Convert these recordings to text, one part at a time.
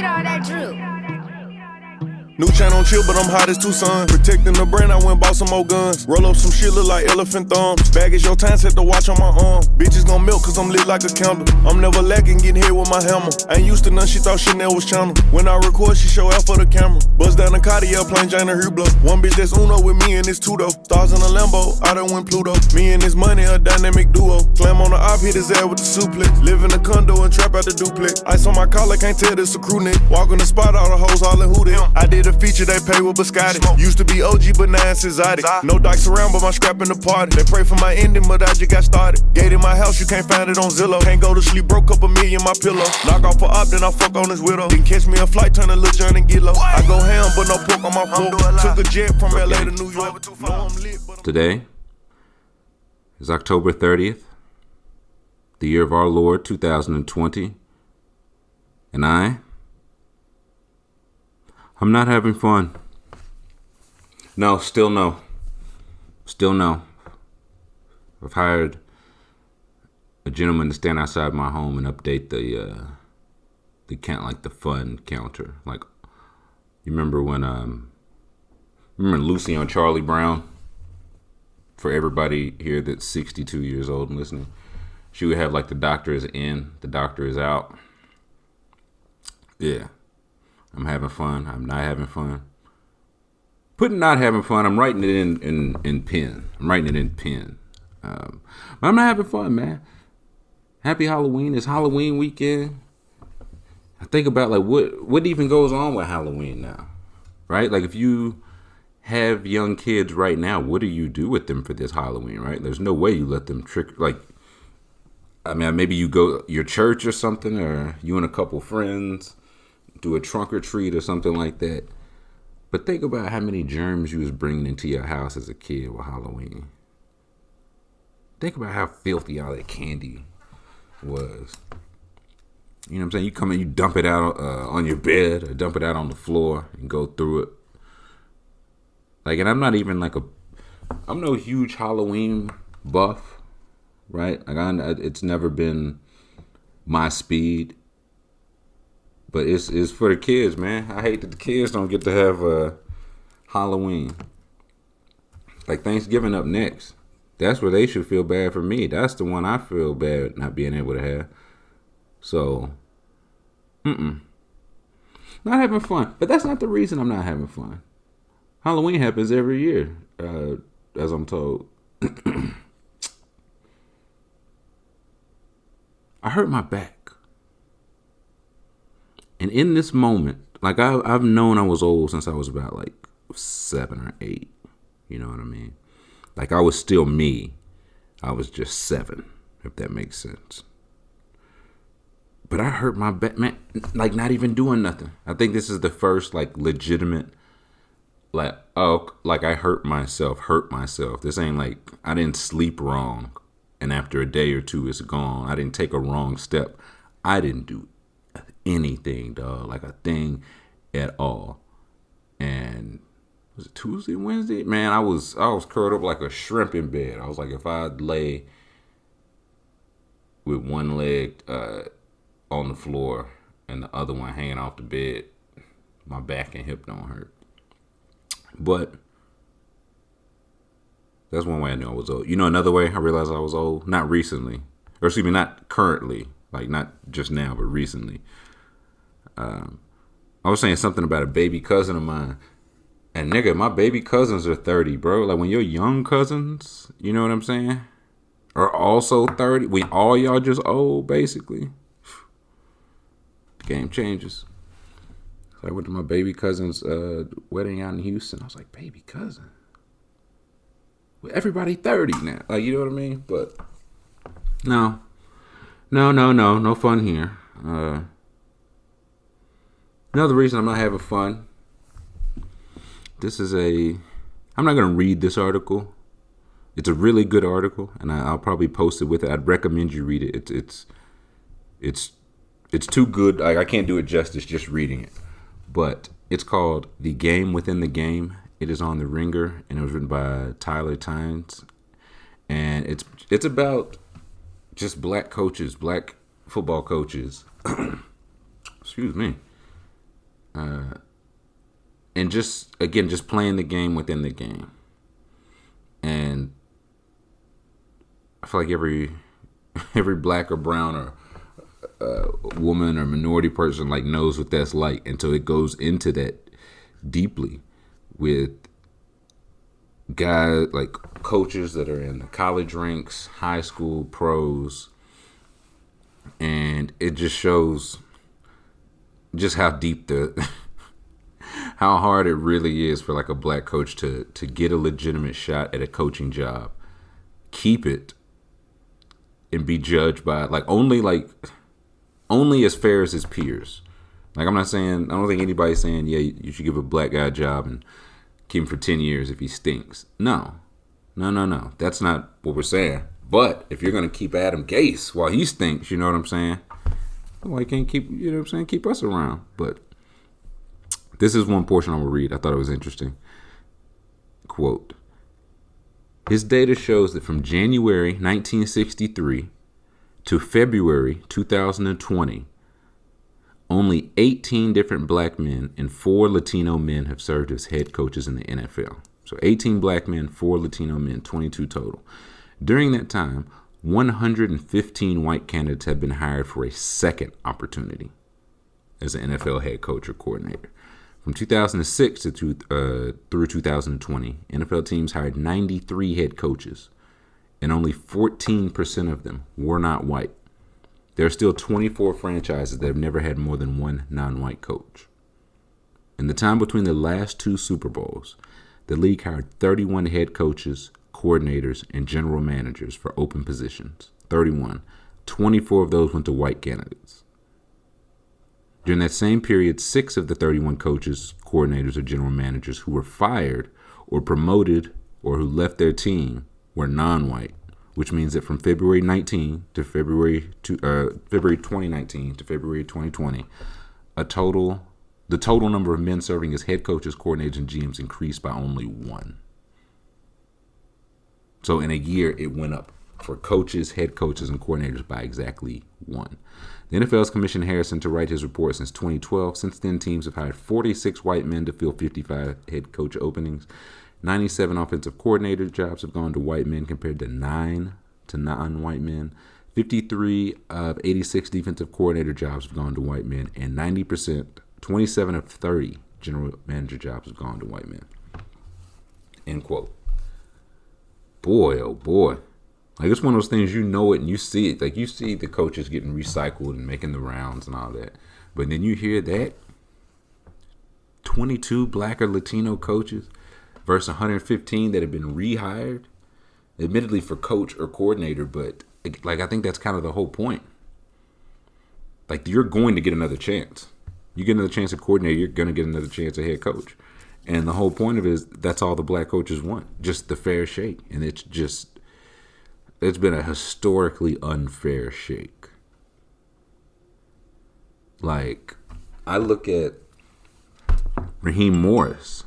all that drip. New chain on chill, but I'm hot as Tucson. Protecting the brand, I went bought some more guns. Roll up some shit, look like elephant thumbs. Bag is your time, set the watch on my arm. Bitches gon' milk, cause I'm lit like a candle. I'm never lacking, getting hit with my hammer. Ain't used to none, she thought Chanel was channel. When I record, she show out for the camera. Buzz down the Cartier, plain Jane and Hublot. One bitch that's Uno with me and it's two though. Stars in a Lambo, I done win Pluto. Me and this money, a dynamic duo. Slam on the op, hit his ass with the suplex. Live in a condo and trap out the duplex. Ice on my collar, can't tell this a crew neck. Walk on the spot, all the hoes hollin' who them. I did a feature, they pay with biscotti. Used to be OG, but now it's exotic. No dikes around, but my scrap in the party. They pray for my ending, but I just got started. Gate in my house, you can't find it on Zillow. Can't go to sleep, broke up $1 million my pillow. Knock off a op, then I fuck on his widow. Then catch me a flight, turn a Lil John and get low. I go ham, but no pork on my fork. Took a jet from LA to New York. Today is October 30th, the year of our Lord 2020, and I'm not having fun. No, still no. Still no. I've hired a gentleman to stand outside my home and update the count, like the fun counter. Like, you remember when remember Lucy on Charlie Brown? For everybody here that's 62 years old and listening, she would have like the doctor is in, the doctor is out. Yeah, I'm having fun. I'm not having fun. Putting not having fun, I'm writing it in pen. I'm writing it in pen. But I'm not having fun, man. Happy Halloween. It's Halloween weekend. I think about like what even goes on with Halloween now, right? Like if you have young kids right now, what do you do with them for this Halloween, right? There's no way you let them trick, like, I mean, maybe you go your church or something, or you and a couple friends do a trunk or treat or something like that. But think about how many germs you was bringing into your house as a kid with Halloween. Think about how filthy all that candy was. You know what I'm saying? You come in, you dump it out on your bed or dump it out on the floor and go through it. Like, and I'm not even like I'm no huge Halloween buff, right? Like, it's never been my speed. But it's for the kids, man. I hate that the kids don't get to have Halloween. Like Thanksgiving up next. That's where they should feel bad for me. That's the one I feel bad not being able to have. So, not having fun. But that's not the reason I'm not having fun. Halloween happens every year, as I'm told. I hurt my back. And in this moment, like I've known I was old since I was about like 7 or 8. You know what I mean? Like I was still me. I was just 7, if that makes sense. But I hurt my back, man, like not even doing nothing. I think this is the first like legitimate, like, oh, like I hurt myself. This ain't like I didn't sleep wrong and after a day or two it's gone. I didn't take a wrong step. I didn't do anything, dog, like a thing at all. And was it Tuesday, Wednesday? Man, I was curled up like a shrimp in bed. I was like, if I lay with one leg on the floor and the other one hanging off the bed, my back and hip don't hurt. But that's one way I knew I was old. You know, another way I realized I was old, not recently, or excuse me, not currently, like not just now, but recently. I was saying something about a baby cousin of mine, and nigga, my baby cousins are 30, bro. Like when your young cousins, you know what I'm saying, are also 30. When all y'all just old, basically. The game changes. So I went to my baby cousin's wedding out in Houston. I was like, baby cousin? Well, everybody 30 now. Like, you know what I mean? But no fun here. Another reason I'm not having fun. I'm not going to read this article. It's a really good article, and I'll probably post it with it. I'd recommend you read it. It's too good. Like, I can't do it justice just reading it. But it's called The Game Within the Game. It is on The Ringer, and it was written by Tyler Tynes. And it's about just black coaches, black football coaches. Excuse me. And just playing the game within the game. And I feel like every black or brown or woman or minority person like knows what that's like, and so it goes into that deeply with guys like coaches that are in the college ranks, high school, pros, and it just shows just how deep how hard it really is for like a black coach to get a legitimate shot at a coaching job, keep it, and be judged by only as fair as his peers. Like, I don't think anybody's saying, yeah, you should give a black guy a job and keep him for 10 years if he stinks. No. That's not what we're saying. But if you're going to keep Adam Gase while he stinks, you know what I'm saying? Well, he can't keep, you know what I'm saying, keep us around. But this is one portion I will read. I thought it was interesting. Quote, his data shows that from January 1963 to February 2020, only 18 different black men and 4 Latino men have served as head coaches in the NFL. So 18 black men, 4 Latino men, 22 total. During that time, 115 white candidates have been hired for a second opportunity as an NFL head coach or coordinator. From 2006 through 2020, NFL teams hired 93 head coaches, and only 14% of them were not white. There are still 24 franchises that have never had more than one non-white coach. In the time between the last 2 Super Bowls, the league hired 31 head coaches, coordinators, and general managers for open positions. 31. 24 of those went to white candidates. During that same period, 6 of the 31 coaches, coordinators, or general managers who were fired or promoted or who left their team were non-white, which means that from February 19 to February 2019 to February 2020, the total number of men serving as head coaches, coordinators, and GMs increased by only 1. So in a year, it went up for coaches, head coaches, and coordinators by exactly 1. The NFL's commissioned Harrison to write his report since 2012. Since then, teams have hired 46 white men to fill 55 head coach openings. 97 offensive coordinator jobs have gone to white men compared to 9 to non-white men. 53 of 86 defensive coordinator jobs have gone to white men, and 90%, 27 of 30 general manager jobs have gone to white men. End quote. Boy, oh boy. Like, it's one of those things, you know it and you see it. Like, you see the coaches getting recycled and making the rounds and all that. But then you hear that 22 black or Latino coaches versus 115 that have been rehired, admittedly for coach or coordinator, but like, I think that's kind of the whole point. Like, you're going to get another chance. You get another chance at coordinator, you're going to get another chance at head coach. And the whole point of it is that's all the black coaches want, just the fair shake. And it's been a historically unfair shake. Like, I look at Raheem Morris.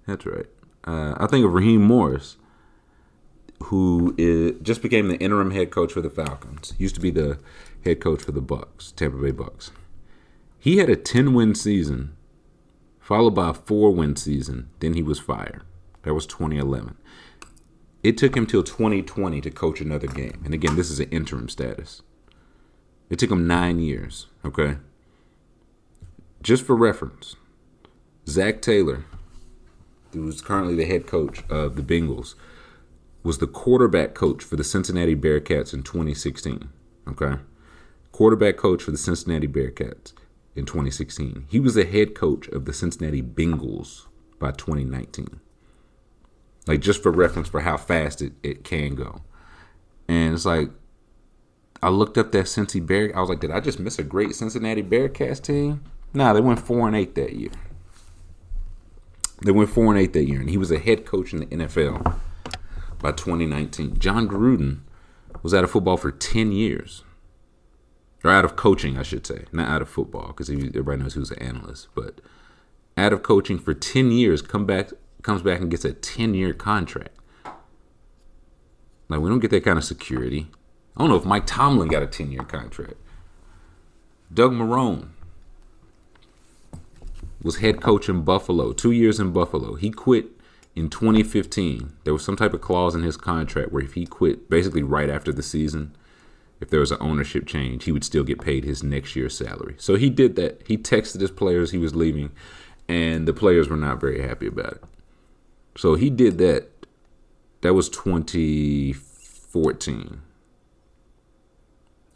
That's right. I think of Raheem Morris, who just became the interim head coach for the Falcons. He used to be the head coach for the Bucks, Tampa Bay Bucks. He had a 10-win season, followed by a 4-win season. Then he was fired. That was 2011. It took him till 2020 to coach another game. And again, this is an interim status. It took him 9 years, okay? Just for reference, Zach Taylor, who's currently the head coach of the Bengals, was the quarterback coach for the Cincinnati Bearcats in 2016, okay? Quarterback coach for the Cincinnati Bearcats in 2016. He was the head coach of the Cincinnati Bengals by 2019. Like, just for reference for how fast it can go. And it's like, I looked up that Cincy Bear. I was like, did I just miss a great Cincinnati Bearcats team? Nah, they went 4-8 that year. And he was a head coach in the NFL by 2019. John Gruden was out of football for 10 years. Or out of coaching, I should say. Not out of football, because everybody knows he was an analyst. But out of coaching for 10 years, comes back and gets a 10-year contract. Like, we don't get that kind of security. I don't know if Mike Tomlin got a 10-year contract. Doug Marrone. was head coach in Buffalo, 2 years in Buffalo. He quit in 2015. There was some type of clause in his contract where if he quit basically right after the season, if there was an ownership change, he would still get paid his next year's salary. So he did that. He texted his players he was leaving, and the players were not very happy about it. So he did that. That was 2014.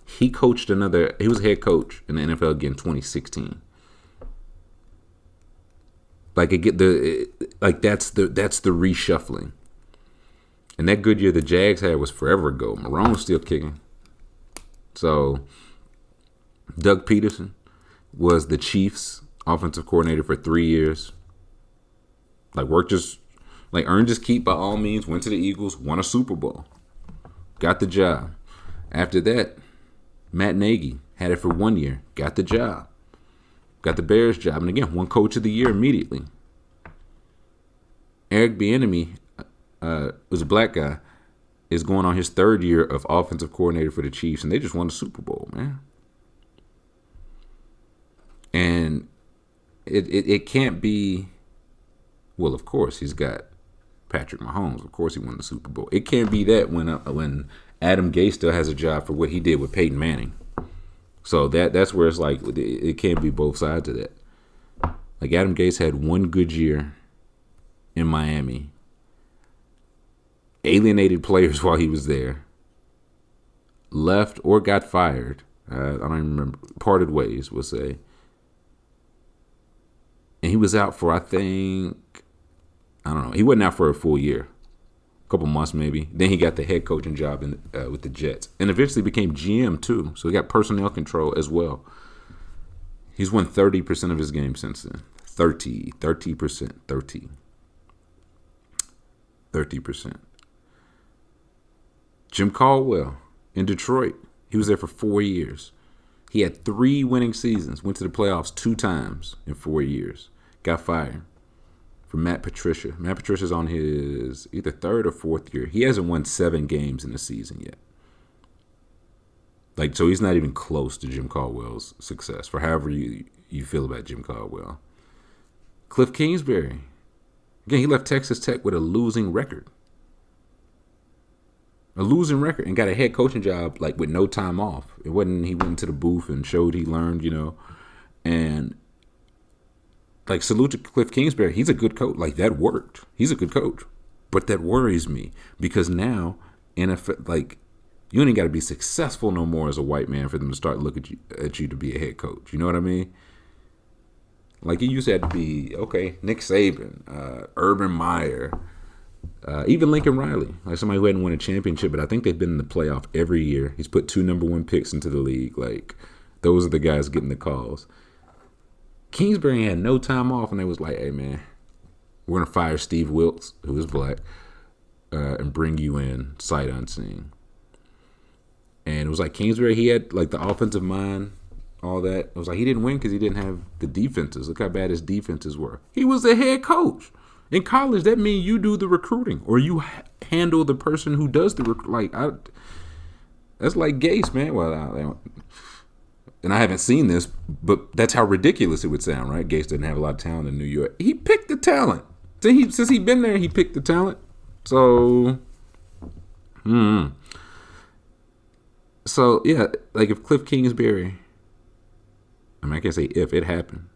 He was head coach in the NFL again in 2016. That's the reshuffling. And that good year the Jags had was forever ago. Marone was still kicking. So Doug Peterson was the Chiefs offensive coordinator for 3 years. Earned his keep by all means, went to the Eagles, won a Super Bowl, got the job. After that, Matt Nagy had it for 1 year, got the job, got the Bears job, and again, won Coach of the Year immediately. Eric Bieniemy was a black guy, is going on his 3rd year of offensive coordinator for the Chiefs, and they just won the Super Bowl, man. And it can't be, well, of course, he's got Patrick Mahomes. Of course he won the Super Bowl. It can't be that when Adam Gase still has a job for what he did with Peyton Manning. So that's where it's like it can't be both sides of that. Like Adam Gase had 1 good year in Miami, alienated players while he was there, left or got fired. I don't even remember. Parted ways, we'll say. And he was out for, I don't know. He wasn't out for a full year. A couple months maybe. Then he got the head coaching job with the Jets. And eventually became GM too. So he got personnel control as well. He's won 30% of his games since then. 30%. Jim Caldwell in Detroit. He was there for 4 years. He had 3 winning seasons. Went to the playoffs 2 times in 4 years. Got fired for Matt Patricia. Matt Patricia's on his either 3rd or 4th year. He hasn't won 7 games in the season yet. So he's not even close to Jim Caldwell's success, for however you feel about Jim Caldwell. Cliff Kingsbury. Again, he left Texas Tech with a losing record. And got a head coaching job with no time off. It wasn't he went into the booth and showed he learned, and salute to Cliff Kingsbury. He's a good coach. That worked. He's a good coach. But that worries me because now NFL, you ain't got to be successful no more as a white man for them to start looking at you to be a head coach. You know what I mean? You used to have to be, Nick Saban, Urban Meyer, even Lincoln Riley, somebody who hadn't won a championship, but I think they've been in the playoff every year. He's put 2 number 1 picks into the league. Those are the guys getting the calls. Kingsbury had no time off, and they was like, hey, man, we're going to fire Steve Wilkes, who is black, and bring you in sight unseen. And it was Kingsbury, he had, the offensive mind, all that. It was he didn't win because he didn't have the defenses. Look how bad his defenses were. He was the head coach. In college, that means you do the recruiting or you handle the person who does the that's like Gase, man. Well, and I haven't seen this, but that's how ridiculous it would sound, right? Gase didn't have a lot of talent in New York. He picked the talent. Since he's been there, he picked the talent. So, So, yeah, if Cliff Kingsbury, I can't say if it happened,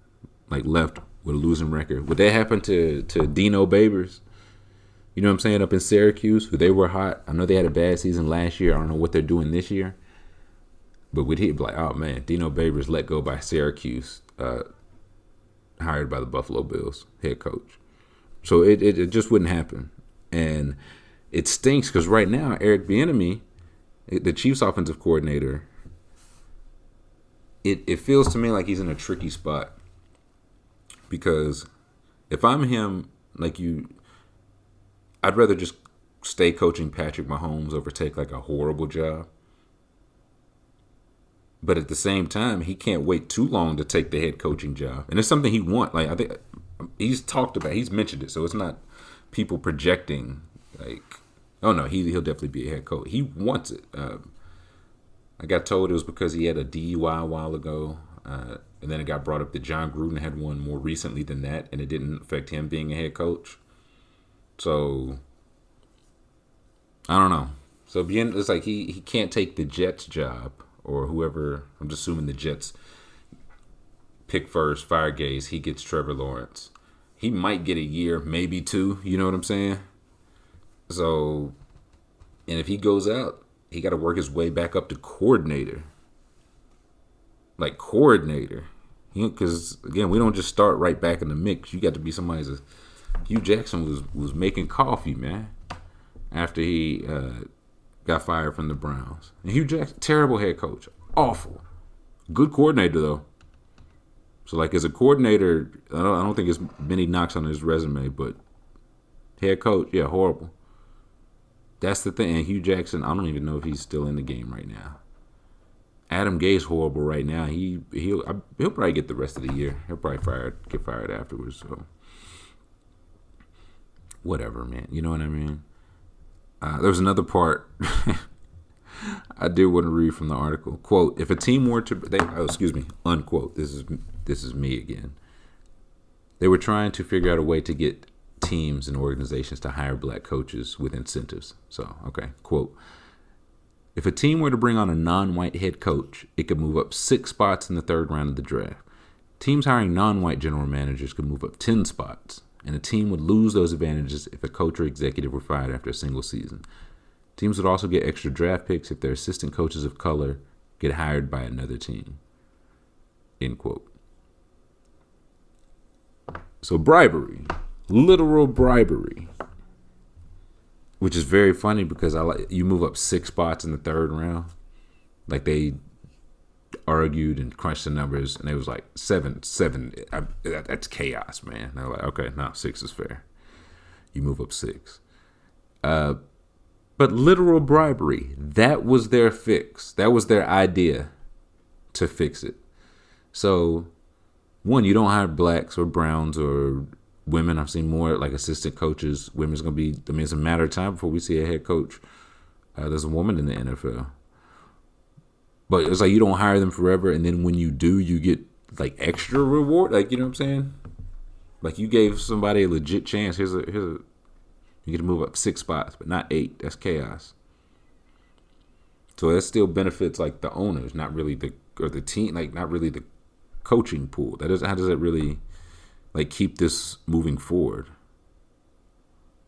left with a losing record, would that happen to Dino Babers? You know what I'm saying? Up in Syracuse, who they were hot. I know they had a bad season last year. I don't know what they're doing this year. But would he be oh, man, Dino Babers let go by Syracuse, hired by the Buffalo Bills, head coach. So it just wouldn't happen. And it stinks because right now, Eric Bieniemy, the Chiefs offensive coordinator, it feels to me like he's in a tricky spot. Because if I'm him, I'd rather just stay coaching Patrick Mahomes over take a horrible job. But at the same time, he can't wait too long to take the head coaching job. And it's something he wants. I think he's talked about, he's mentioned it. So it's not people projecting oh no, he'll definitely be a head coach. He wants it. I got told it was because he had a DUI a while ago. And then it got brought up that John Gruden had one more recently than that, and it didn't affect him being a head coach. So, I don't know. So it's like he can't take the Jets job or whoever. I'm just assuming the Jets pick first, fire Gase. He gets Trevor Lawrence. He might get a year, maybe two. You know what I'm saying? So, and if he goes out, he got to work his way back up to coordinator. Like coordinator. Because, again, we don't just start right back in the mix. You got to be somebody's. Hugh Jackson was making coffee, man, after he got fired from the Browns. And Hugh Jackson, terrible head coach. Awful. Good coordinator, though. So, like, as a coordinator, I don't think there's many knocks on his resume, but head coach, yeah, horrible. That's the thing. And Hugh Jackson, I don't even know if he's still in the game right now. Adam Gase horrible right now. He'll probably get the rest of the year. He'll probably get fired afterwards. So whatever, man. You know what I mean? There was another part I did want to read from the article. Quote: If a team were to, unquote. This is me again. They were trying to figure out a way to get teams and organizations to hire black coaches with incentives. So, okay, quote. If a team were to bring on a non-white head coach, it could move up 6 spots in the third round of the draft. Teams hiring non-white general managers could move up 10 spots, and a team would lose those advantages if a coach or executive were fired after a single season. Teams would also get extra draft picks if their assistant coaches of color get hired by another team. End quote. So bribery, literal bribery. Which is very funny because you move up 6 spots in the third round. Like they argued and crunched the numbers, and it was like 7. That's chaos, man. They're like, okay, no, 6 is fair. You move up 6. But literal bribery, that was their fix. That was their idea to fix it. So, one, you don't hire blacks or browns or women. I've seen more like assistant coaches. Women's going to be, it's a matter of time before we see a head coach. There's a woman in the NFL. But it's like you don't hire them forever, and then when you do, you get like extra reward. Like, you know what I'm saying? Like you gave somebody a legit chance. You get to move up 6 spots, but not 8. That's chaos. So that still benefits like the owners, not really the team, like not really the coaching pool. How does that really like keep this moving forward?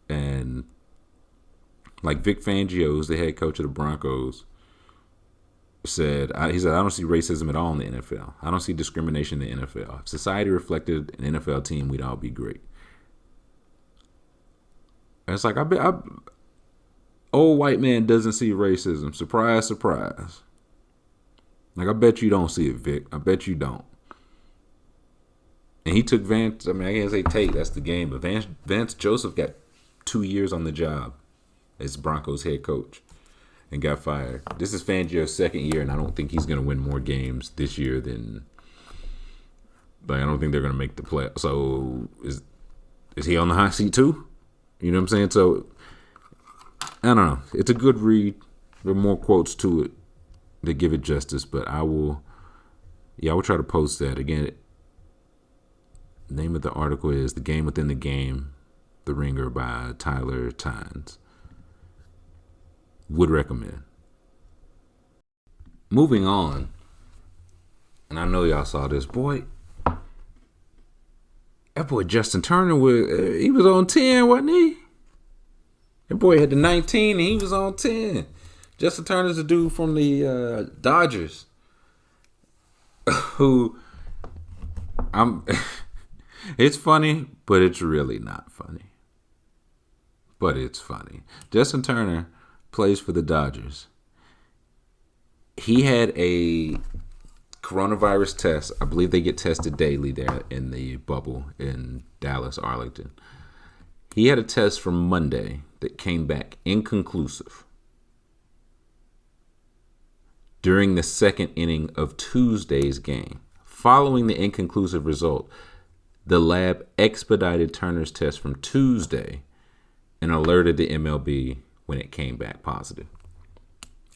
And like Vic Fangio, who's the head coach of the Broncos, said I don't see racism at all in the NFL. I don't see discrimination in the NFL. If society reflected an NFL team, we'd all be great. And it's like old white man doesn't see racism. Surprise, surprise. Like I bet you don't see it, Vic. I bet you don't. And he took Vance. I mean, I can't say take. That's the game. But Vance Joseph got 2 years on the job as Broncos head coach and got fired. This is Fangio's second year, and I don't think he's going to win more games this year than. Like, I don't think they're going to make the play. So is he on the hot seat too? You know what I'm saying? So I don't know. It's a good read. There are more quotes to it to give it justice, but I will try to post that again. The name of the article is "The Game Within the Game: The Ringer" by Tyler Tynes. Would recommend. Moving on, and I know y'all saw this, boy. That boy Justin Turner he was on 10, wasn't he? That boy had the 19 and he was on 10. Justin Turner's a dude from the Dodgers who it's funny, but it's really not funny. But it's funny. Justin Turner plays for the Dodgers. He had a coronavirus test. I believe they get tested daily there in the bubble in Dallas, Arlington. He had a test from Monday that came back inconclusive. During the second inning of Tuesday's game, following the inconclusive result, the lab expedited Turner's test from Tuesday and alerted the MLB when it came back positive.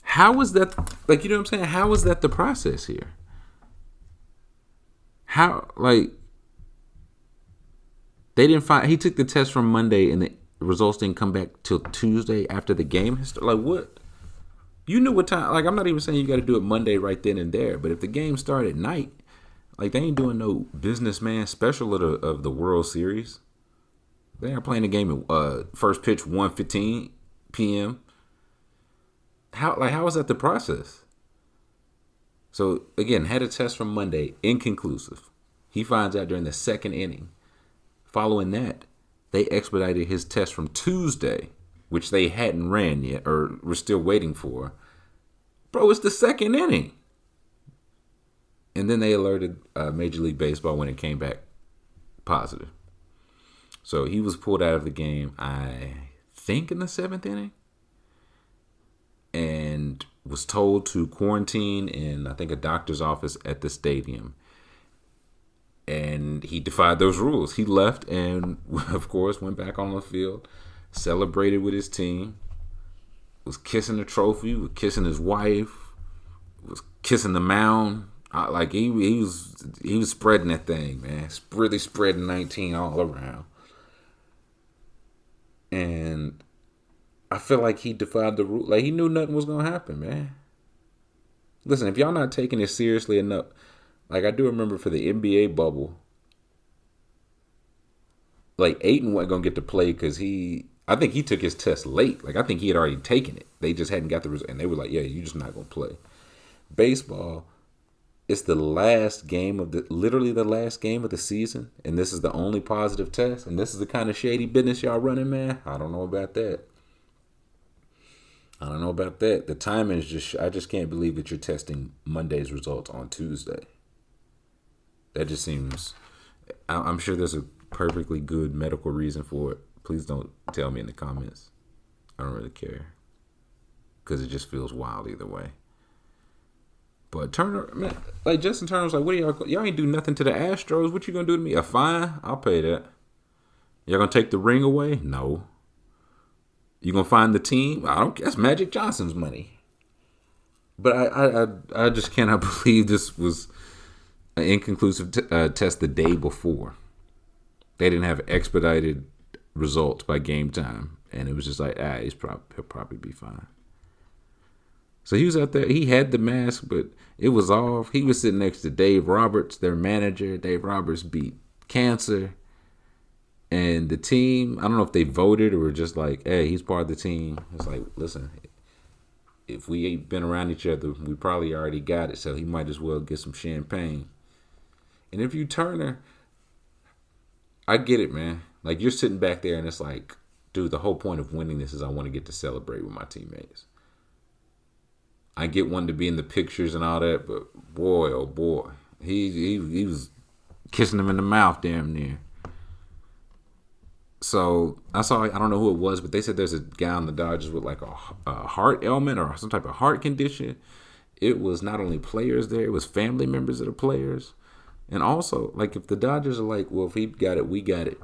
How was that? Like, you know what I'm saying? How was that the process here? How, like, they didn't find, he took the test from Monday and the results didn't come back till Tuesday after the game? Like, what? You knew what time, like, I'm not even saying you got to do it Monday right then and there, but if the game started at night, like, they ain't doing no businessman special of the World Series. They are playing the game at first pitch 1:15 p.m. How is that the process? So, again, had a test from Monday, inconclusive. He finds out during the second inning. Following that, they expedited his test from Tuesday, which they hadn't ran yet or were still waiting for. Bro, it's the second inning. And then they alerted Major League Baseball when it came back positive. So he was pulled out of the game, I think, in the seventh inning. And was told to quarantine in, I think, a doctor's office at the stadium. And he defied those rules. He left and, of course, went back on the field, celebrated with his team, was kissing the trophy, was kissing his wife, was kissing the mound. Like, he was spreading that thing, man. Really spreading 19 all around. And I feel like he defied the rule. Like, he knew nothing was going to happen, man. Listen, if y'all not taking it seriously enough, like, I do remember for the NBA bubble, like, Ayton wasn't going to get to play because I think he took his test late. Like, I think he had already taken it. They just hadn't got the result. And they were like, yeah, you're just not going to play. Baseball, it's the last game literally the last game of the season. And this is the only positive test. And this is the kind of shady business y'all running, man. I don't know about that. The timing is just, I just can't believe that you're testing Monday's results on Tuesday. That just seems, I'm sure there's a perfectly good medical reason for it. Please don't tell me in the comments. I don't really care. Because it just feels wild either way. But Turner, man, like Justin Turner was like, what are y'all ain't do nothing to the Astros. What you gonna do to me? A fine? I'll pay that. Y'all gonna take the ring away? No. You gonna find the team? I don't. That's Magic Johnson's money. But I just cannot believe this was an inconclusive test the day before. They didn't have expedited results by game time, and it was just like, he'll probably be fine. So he was out there. He had the mask, but it was off. He was sitting next to Dave Roberts, their manager. Dave Roberts beat cancer. And the team, I don't know if they voted or were just like, hey, he's part of the team. It's like, listen, if we ain't been around each other, we probably already got it. So he might as well get some champagne. And if you Turner, I get it, man. Like, you're sitting back there and it's like, dude, the whole point of winning this is I want to get to celebrate with my teammates. I get one to be in the pictures and all that, but boy, oh boy, he was kissing him in the mouth damn near. So I don't know who it was, but they said there's a guy on the Dodgers with like a heart ailment or some type of heart condition. It was not only players there, it was family members of the players. And also, like, if the Dodgers are like, well, if he got it, we got it.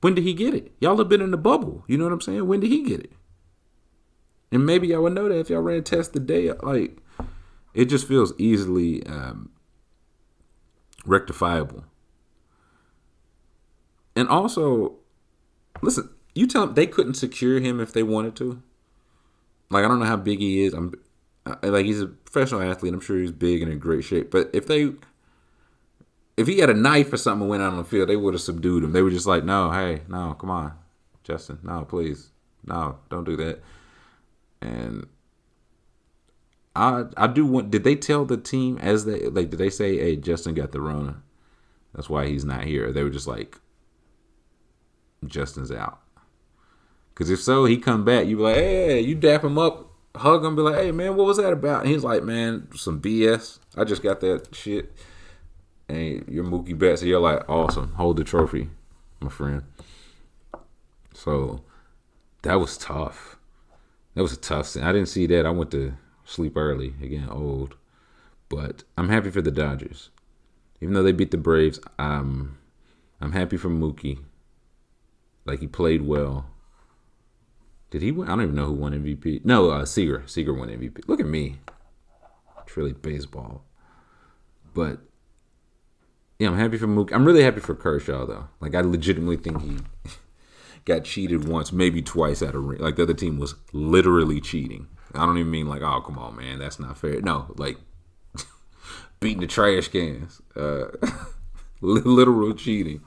When did he get it? Y'all have been in the bubble. You know what I'm saying? When did he get it? And maybe y'all would know that if y'all ran a test today. Like, it just feels easily rectifiable. And also, listen, you tell them they couldn't secure him if they wanted to. Like, I don't know how big he is. Like, he's a professional athlete. I'm sure he's big and in great shape. But if he had a knife or something and went out on the field, they would have subdued him. They were just like, no, hey, no, come on, Justin, no, please, no, don't do that. And I do want. Did they tell the team did they say, hey, Justin got the Rona, that's why he's not here? Or they were just like, Justin's out. Because if so, he come back, you be like, hey, you dap him up, hug him, be like, hey, man, what was that about? And he's like, man, some BS. I just got that shit. And you're Mookie Betts, and you're like, awesome, hold the trophy, my friend. So that was tough. That was a tough scene. I didn't see that. I went to sleep early, again, old. But I'm happy for the Dodgers. Even though they beat the Braves, I'm happy for Mookie. Like, he played well. Did he win? I don't even know who won MVP. No, Seager. Seager won MVP. Look at me. It's really baseball. But Yeah, I'm happy for Mookie. I'm really happy for Kershaw though. Like I legitimately think he got cheated once, maybe twice at a ring. Like the other team was literally cheating. I don't even mean like, oh come on man, that's not fair. No, like beating the trash cans, literal cheating.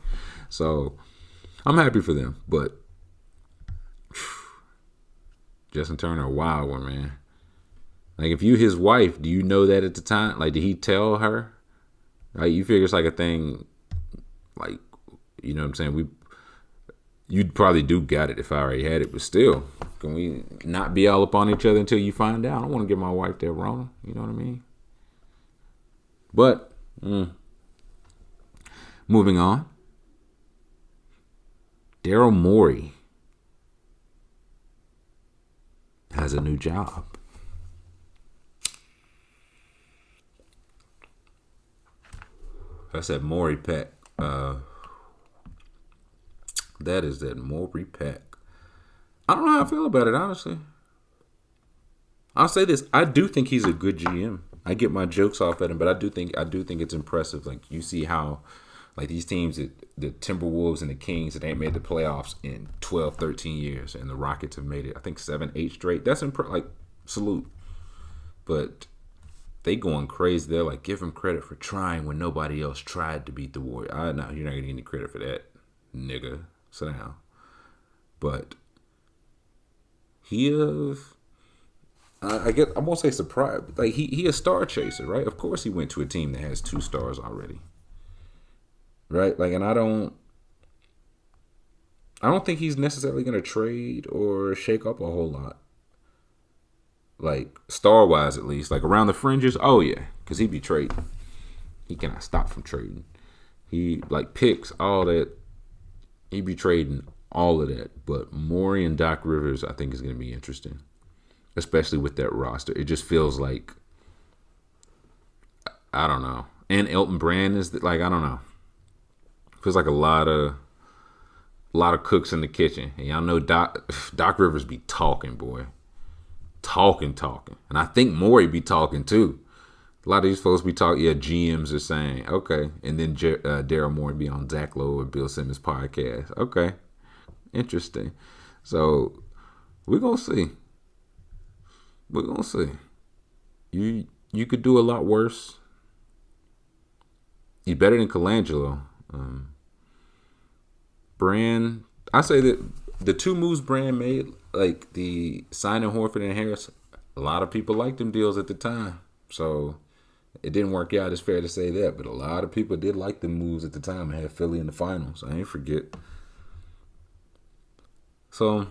So I'm happy for them, but Justin Turner, a wild one, man. Like if you his wife, do you know that at the time? Like did he tell her? Like you figure it's like a thing, like you know what I'm saying. You'd probably do got it if I already had it, but still, can we not be all up on each other until you find out? I don't want to give my wife that Rona. You know what I mean? But moving on, Daryl Morey has a new job. That's that Morey pack. That is that Morey pack. I don't know how I feel about it, honestly. I'll say this: I do think he's a good GM. I get my jokes off at him, but I do think it's impressive. Like you see how, like these teams, the Timberwolves and the Kings, that ain't made the playoffs in 12, 13 years, and the Rockets have made it, I think 7, 8 straight. That's like salute. But they going crazy. They're like, give him credit for trying when nobody else tried to beat the Warriors. No, you're not getting any credit for that, nigga. Sit down. But he is, I won't say surprised. Like he a star chaser, right? Of course he went to a team that has 2 stars already, right? Like, and I don't think he's necessarily gonna trade or shake up a whole lot. Like star wise, at least, like around the fringes. Oh yeah, because he'd be trading. He cannot stop from trading. He like picks all that. He'd be trading all of that. But Morey and Doc Rivers, I think, is going to be interesting, especially with that roster. It just feels like, I don't know. And Elton Brand is like, I don't know. Feels like a lot of cooks in the kitchen. And y'all know Doc Rivers be talking, boy. Talking. And I think Morey be talking too. A lot of these folks be talking. Yeah, GMs are saying, okay. And then Daryl Morey be on Zach Lowe or Bill Simmons' podcast. Okay. Interesting. So we're going to see. We're going to see. You could do a lot worse. He's better than Colangelo. Brand, I say that the 2 moves Brand made, like the signing Horford and Harris, a lot of people liked them deals at the time. So it didn't work out, it's fair to say that. But a lot of people did like the moves at the time and had Philly in the finals. I ain't forget. So,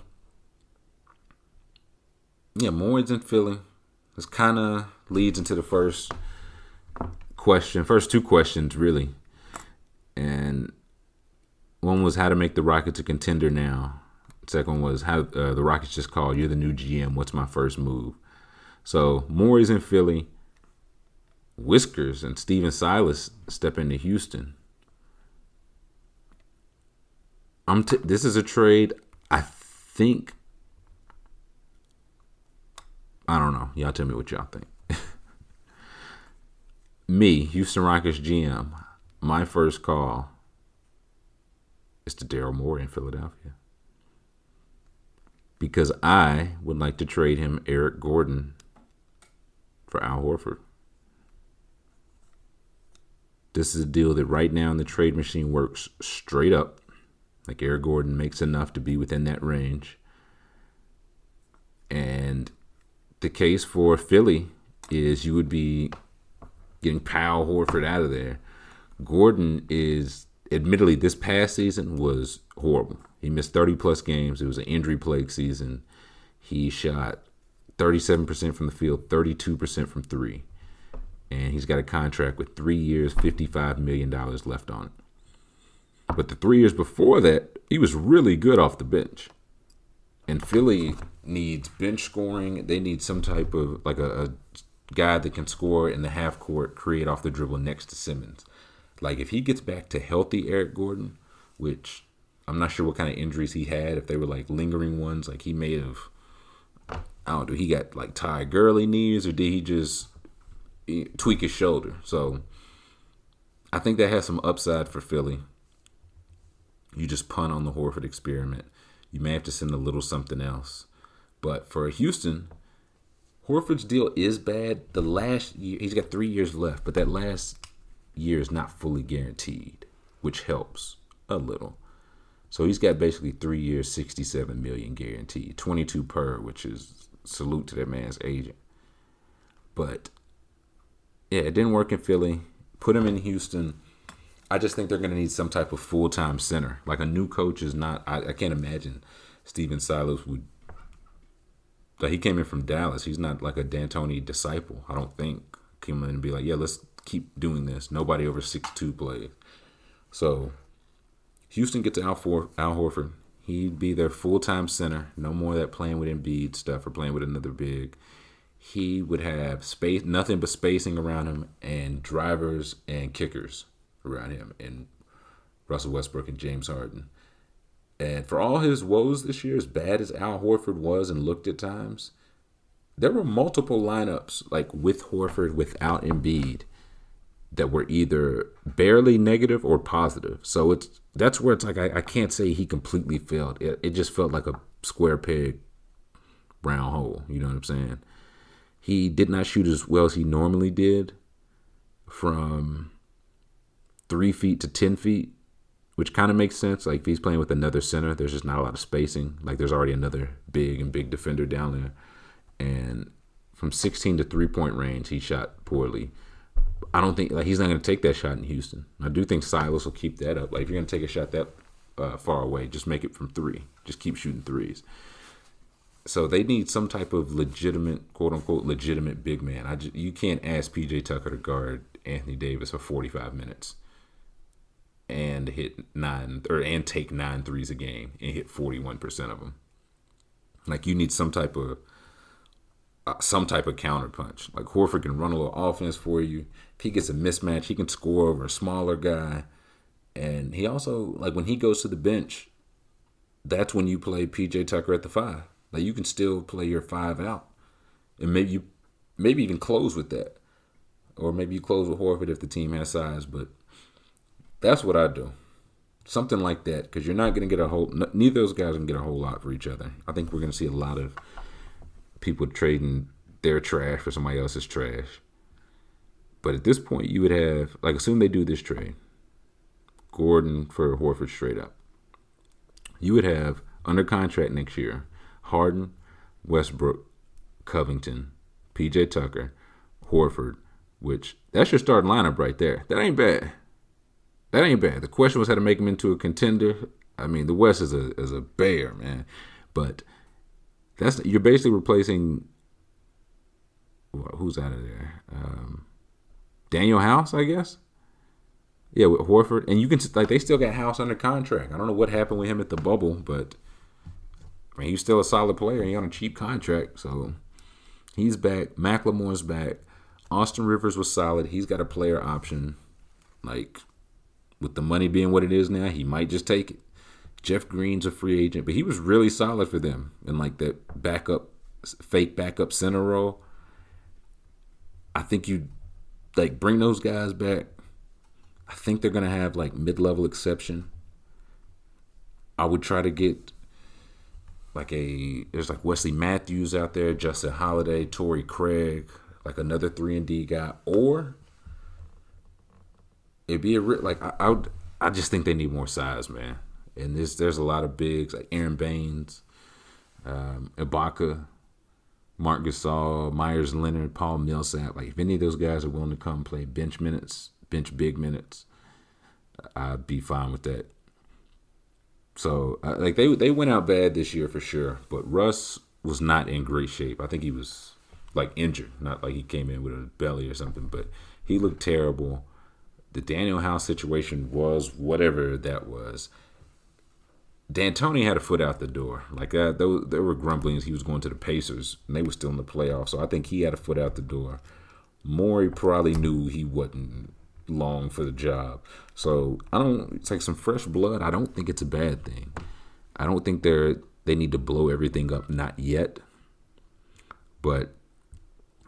yeah, Morey's in Philly. This kind of leads into the first 2 questions, really. And one was how to make the Rockets a contender now. Second was how the Rockets just called, you're the new GM, what's my first move? So, Morey's in Philly. Whiskers and Steven Silas step into Houston. This is a trade, I think. I don't know. Y'all tell me what y'all think. Me, Houston Rockets GM, my first call is to Daryl Morey in Philadelphia. Because I would like to trade him Eric Gordon for Al Horford. This is a deal that right now in the trade machine works straight up. Like Eric Gordon makes enough to be within that range. And the case for Philly is you would be getting Pal Horford out of there. Gordon is, admittedly, this past season was horrible. He missed 30-plus games. It was an injury-plagued season. He shot 37% from the field, 32% from 3. And he's got a contract with 3 years, $55 million left on it. But the 3 years before that, he was really good off the bench. And Philly needs bench scoring. They need some type of, like a guy that can score in the half court, create off the dribble next to Simmons. Like, if he gets back to healthy Eric Gordon, which I'm not sure what kind of injuries he had, if they were, like, lingering ones, like he may have, I don't know, he got, like, Ty Gurley knees, or did he just tweak his shoulder? So I think that has some upside for Philly. You just punt on the Horford experiment. You may have to send a little something else. But for Houston, Horford's deal is bad. The last year, he's got 3 years left, but that last year is not fully guaranteed, which helps a little. So he's got basically 3 years, $67 million guaranteed, 22 per, which is salute to that man's agent. But yeah, it didn't work in Philly. Put him in Houston. I just think they're going to need some type of full-time center. Like a new coach is not. I can't imagine Steven Silas would. Like he came in from Dallas. He's not like a D'Antoni disciple. I don't think. Came in and be like, yeah, let's keep doing this. Nobody over 6'2" plays. So Houston gets Al Horford. He'd be their full-time center. No more of that playing with Embiid stuff or playing with another big. He would have space, nothing but spacing around him, and drivers and kickers around him, and Russell Westbrook and James Harden. And for all his woes this year, as bad as Al Horford was and looked at times, there were multiple lineups like with Horford, without Embiid, that were either barely negative or positive. So that's where it's like I can't say he completely failed. It just felt like a square peg, round hole. You know what I'm saying? He did not shoot as well as he normally did from 3 feet to 10 feet, which kind of makes sense. Like if he's playing with another center, there's just not a lot of spacing. Like there's already another big defender down there. And from 16 to 3-point range, he shot poorly. I don't think he's not going to take that shot in Houston. I do think Silas will keep that up. Like if you're going to take a shot that far away, just make it from 3. Just keep shooting threes. So they need some type of legitimate, quote unquote, legitimate big man. You can't ask PJ Tucker to guard Anthony Davis for 45 minutes and take 9 threes a game and hit 41% of them. Like you need some type of counter punch. Like Horford can run a little offense for you. If he gets a mismatch, he can score over a smaller guy. And he also, like when he goes to the bench, that's when you play PJ Tucker at the 5. Like you can still play your 5 out, and maybe even close with that, or maybe you close with Horford if the team has size. But that's what I do, something like that, because you're not going to get neither of those guys can get a whole lot for each other. I think we're going to see a lot of people trading their trash for somebody else's trash. But at this point, you would have, like, assume they do this trade, Gordon for Horford straight up. You would have under contract next year Harden, Westbrook, Covington, PJ Tucker, Horford, which that's your starting lineup right there. That ain't bad. The question was how to make him into a contender. I mean, the West is a bear, man. But you're basically replacing who's out of there? Daniel House, I guess. Yeah, with Horford, and you can they still got House under contract. I don't know what happened with him at the bubble, but I mean, he's still a solid player. He's on a cheap contract, so he's back. McLemore's back. Austin Rivers was solid. He's got a player option. Like, with the money being what it is now, he might just take it. Jeff Green's a free agent, but he was really solid for them in like that fake backup center role. I think you like bring those guys back. I think they're gonna have like mid-level exception. I would try to get there's like Wesley Matthews out there, Justin Holiday, Torrey Craig, like another 3-and-D guy, or it'd be I just think they need more size, man. And there's a lot of bigs like Aaron Baines, Ibaka, Marc Gasol, Myers Leonard, Paul Millsap. Like if any of those guys are willing to come play bench big minutes, I'd be fine with that. So, like they went out bad this year for sure, but Russ was not in great shape. I think he was like injured, not like he came in with a belly or something, but he looked terrible. The Daniel House situation was whatever that was. D'Antoni had a foot out the door. Like there were grumblings he was going to the Pacers, and they were still in the playoffs. So I think he had a foot out the door. Morey probably knew he wasn't long for the job. So it's like some fresh blood. I don't think it's a bad thing. I don't think they need to blow everything up, not yet. But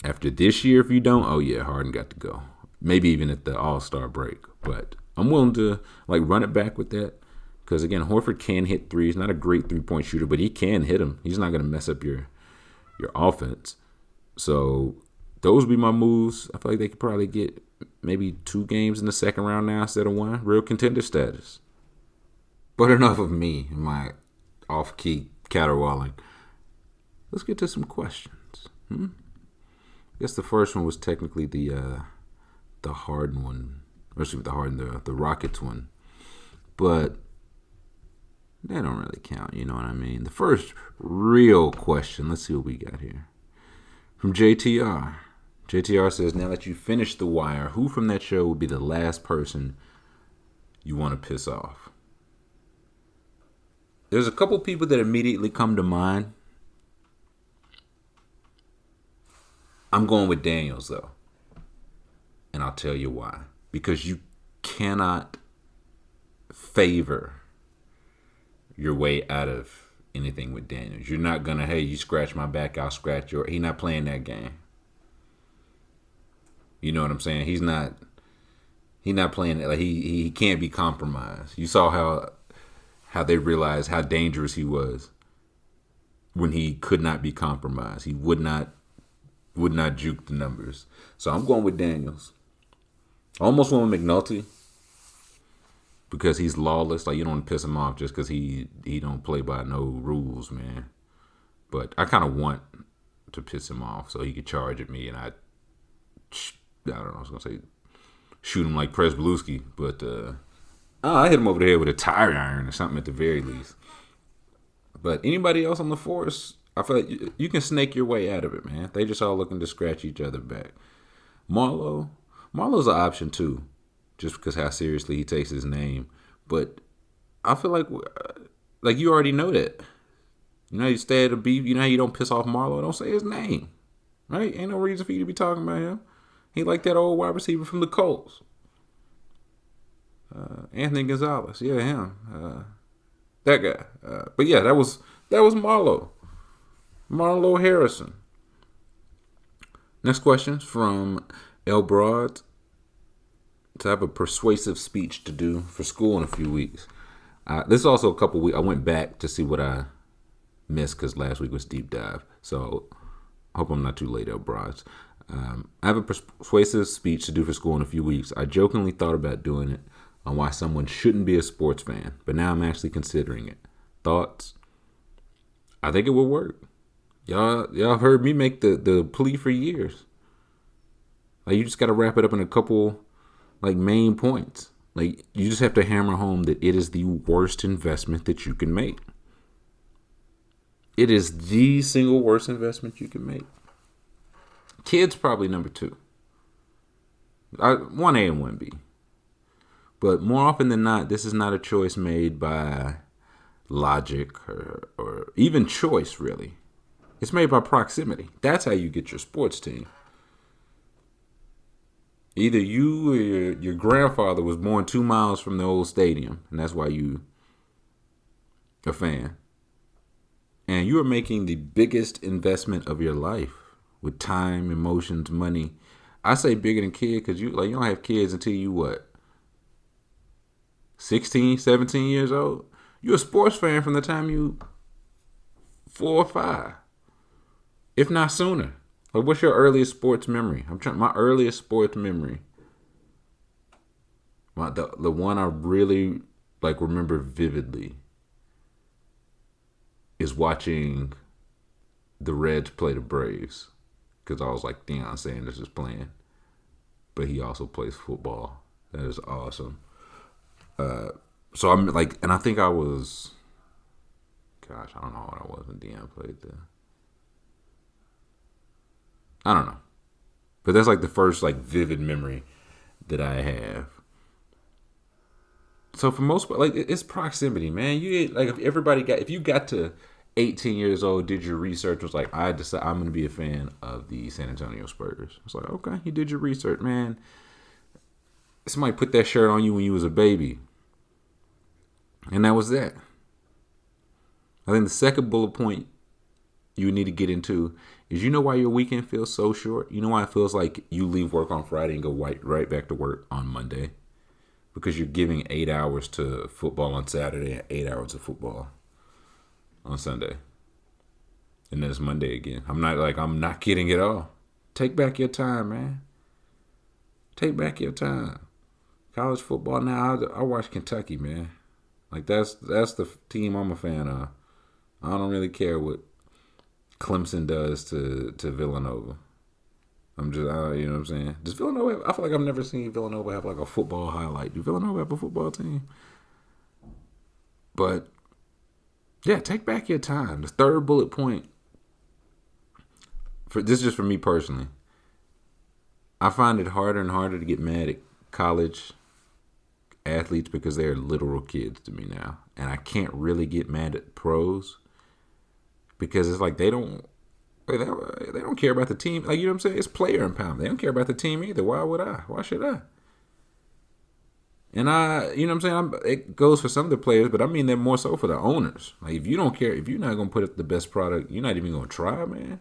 after this year, if you don't, oh yeah, Harden got to go. Maybe even at the All-Star break. But I'm willing to like run it back with that. Because again, Horford can hit threes. Not a great 3-point shooter, but he can hit them. He's not going to mess up your offense. So those would be my moves. I feel like they could probably get maybe 2 games in the second round now instead of 1. Real contender status. But enough of me and my off-key caterwauling. Let's get to some questions. I guess the first one was technically the Harden one. The Rockets one. But they don't really count, you know what I mean? The first real question, let's see what we got here. From JTR. JTR says, now that you finished The Wire, who from that show would be the last person you want to piss off? There's a couple people that immediately come to mind. I'm going with Daniels, though. And I'll tell you why. Because you cannot favor your way out of anything with Daniels. You're not going to, hey, you scratch my back, I'll scratch your... He's not playing that game. You know what I'm saying? He's not playing it. Like he can't be compromised. You saw how they realized how dangerous he was when he could not be compromised. He would not juke the numbers. So I'm going with Daniels. I almost went with McNulty because he's lawless. Like, you don't want to piss him off just because he don't play by no rules, man. But I kind of want to piss him off so he could charge at me and I don't know, I was going to say shoot him like Presbeluski. But I hit him over the head with a tire iron or something at the very least. But anybody else on the force, I feel like you can snake your way out of it, man. They just all looking to scratch each other back. Marlo's an option too, just because how seriously he takes his name. But I feel like you already know that. You know, you stay at a beef. You know how you don't piss off Marlo? Don't say his name, right? Ain't no reason for you to be talking about him. He like that old wide receiver from the Colts. Anthony Gonzalez. Yeah, him. That guy. But yeah, that was Marlo. Marlo Harrison. Next question from El Broad. To have a persuasive speech to do for school in a few weeks. This is also a couple weeks. I went back to see what I missed because last week was deep dive. So I hope I'm not too late, El Broad. I have a persuasive speech to do for school in a few weeks. I jokingly thought about doing it on why someone shouldn't be a sports fan, but now I'm actually considering it. Thoughts? I think it will work. Y'all heard me make the plea for years. Like, you just got to wrap it up in a couple like main points. Like, you just have to hammer home that it is the worst investment that you can make. It is the single worst investment you can make. Kids probably number 2. 1A and 1B. But more often than not, this is not a choice made by logic or even choice, really. It's made by proximity. That's how you get your sports team. Either you or your grandfather was born 2 miles from the old stadium, and that's why you a fan. And you are making the biggest investment of your life with time, emotions, money. I say bigger than kid because you don't have kids until you what? 16, 17 years old? You're a sports fan from the time you 4 or 5. If not sooner. Like, what's your earliest sports memory? My earliest sports memory. The one I really remember vividly is watching the Reds play the Braves. Because I was like, Deion Sanders is playing. But he also plays football. That is awesome. So I'm like, and I think I was, gosh, I don't know what I was when Deion played there. I don't know. But that's like the first vivid memory that I have. So for most part, it's proximity, man. If you got to 18 years old, did your research, was like, I decided I'm going to be a fan of the San Antonio Spurs. It's like, okay, you did your research, man. Somebody put that shirt on you when you was a baby. And that was that. I think the second bullet point you need to get into is, you know why your weekend feels so short? You know why it feels like you leave work on Friday and go right back to work on Monday? because you're giving 8 hours to football on Saturday and 8 hours of football on Sunday. And then it's Monday again. I'm not kidding at all. Take back your time, man. Take back your time. College football now, I watch Kentucky, man. Like, that's the team I'm a fan of. I don't really care what Clemson does to Villanova. I'm just, you know what I'm saying? Does Villanova, I feel like I've never seen Villanova have like a football highlight. Do Villanova have a football team? But, yeah, take back your time. The third bullet point, this is just for me personally. I find it harder and harder to get mad at college athletes because they're literal kids to me now. And I can't really get mad at pros because it's like they don't care about the team. Like, you know what I'm saying? It's player empowerment. They don't care about the team either. Why would I? Why should I? And you know what I'm saying? It goes for some of the players, but I mean they're more so for the owners. Like, if you don't care, if you're not going to put up the best product, you're not even going to try, man.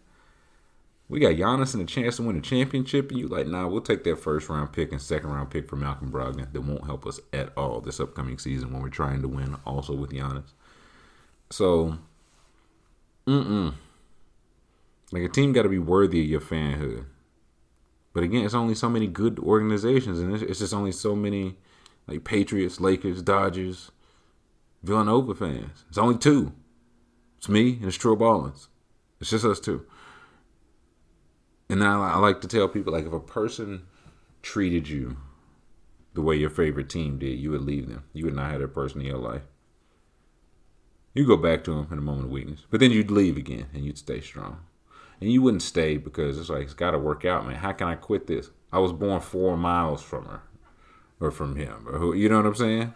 We got Giannis and a chance to win a championship, and you like, nah, we'll take that first round pick and second round pick for Malcolm Brogdon. That won't help us at all this upcoming season when we're trying to win also with Giannis. So, like, a team got to be worthy of your fanhood. But again, it's only so many good organizations, and it's just only so many, like, Patriots, Lakers, Dodgers, Villanova fans. It's only two. It's me and it's True Ballins. It's just us two. And then I like to tell people, like, if a person treated you the way your favorite team did, you would leave them. You would not have that person in your life. You go back to them in a moment of weakness. But then you'd leave again, and you'd stay strong. And you wouldn't stay because it's like, it's got to work out, man. How can I quit this? I was born 4 miles from her. Or from him. Or who, you know what I'm saying?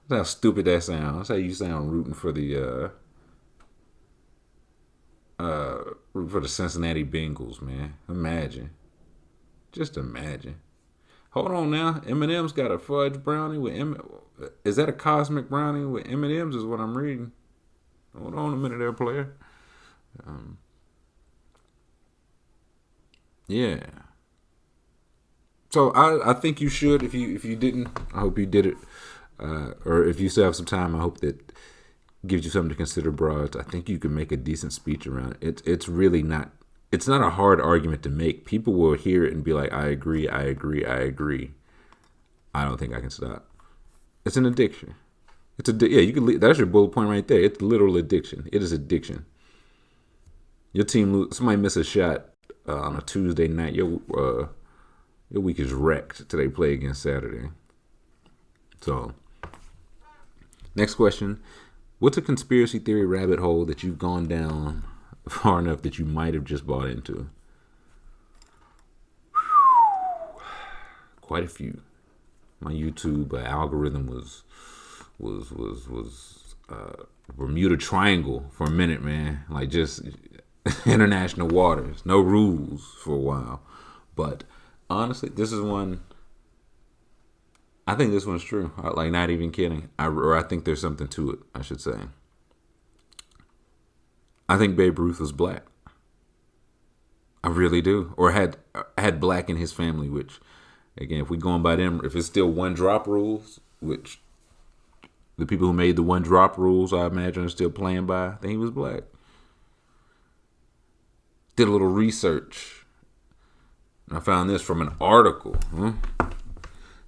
That's how stupid that sounds. That's how you sound rooting for the Cincinnati Bengals, man. Imagine. Just imagine. Hold on now. Eminem's got a fudge brownie with Is that a cosmic brownie with M&M's is what I'm reading. Hold on a minute there, player. Yeah. So I think you should. If you didn't, I hope you did it. Or if you still have some time, I hope that gives you something to consider, broads. I think you can make a decent speech around it. It's really not. It's not a hard argument to make. People will hear it and be like, "I agree, I agree, I agree." I don't think I can stop. It's an addiction. You can. That's your bullet point right there. It's literal addiction. It is addiction. Your team, somebody miss a shot on a Tuesday night. Your week is wrecked till they play again Saturday. So, next question. What's a conspiracy theory rabbit hole that you've gone down far enough that you might have just bought into? Quite a few. My YouTube algorithm was Bermuda Triangle for a minute, man. Like, just international waters, no rules for a while. But honestly, this is one. I think this one's true. Like, not even kidding. I think there's something to it, I should say. I think Babe Ruth was black. I really do. Or had black in his family, which, again, if we're going by them, if it's still one drop rules, which the people who made the one drop rules, I imagine, are still playing by, I think he was black. Did a little research. I found this from an article. It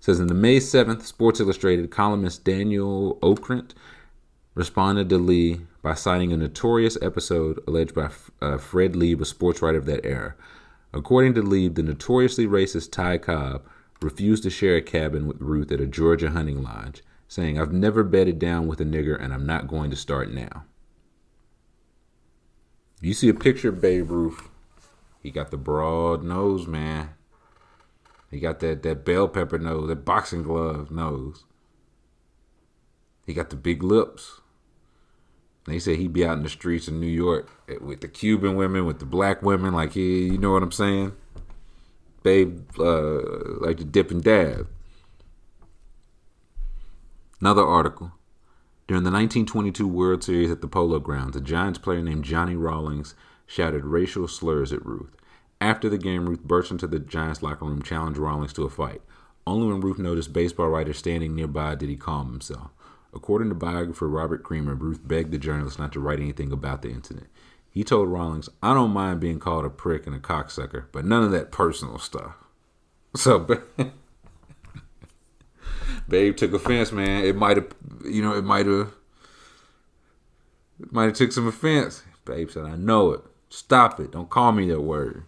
says, in the May 7th Sports Illustrated, columnist Daniel Okrent responded to Lee by citing a notorious episode alleged by Fred Lieb, a sports writer of that era. According to Lieb, the notoriously racist Ty Cobb refused to share a cabin with Ruth at a Georgia hunting lodge, saying, "I've never bedded down with a nigger and I'm not going to start now." You see a picture of Babe Ruth, he got the broad nose, man. He got that bell pepper nose, that boxing glove nose. He got the big lips. They say he'd be out in the streets of New York with the Cuban women, with the black women, like you know what I'm saying? Babe, like to dip and dab. Another article. During the 1922 World Series at the Polo Grounds, a Giants player named Johnny Rawlings shouted racial slurs at Ruth. After the game, Ruth burst into the Giants locker room, challenged Rawlings to a fight. Only when Ruth noticed baseball writers standing nearby did he calm himself. According to biographer Robert Creamer, Ruth begged the journalist not to write anything about the incident. He told Rawlings, "I don't mind being called a prick and a cocksucker, but none of that personal stuff." So, Babe took offense, man. It might have took some offense. Babe said, "I know it. Stop it. Don't call me that word."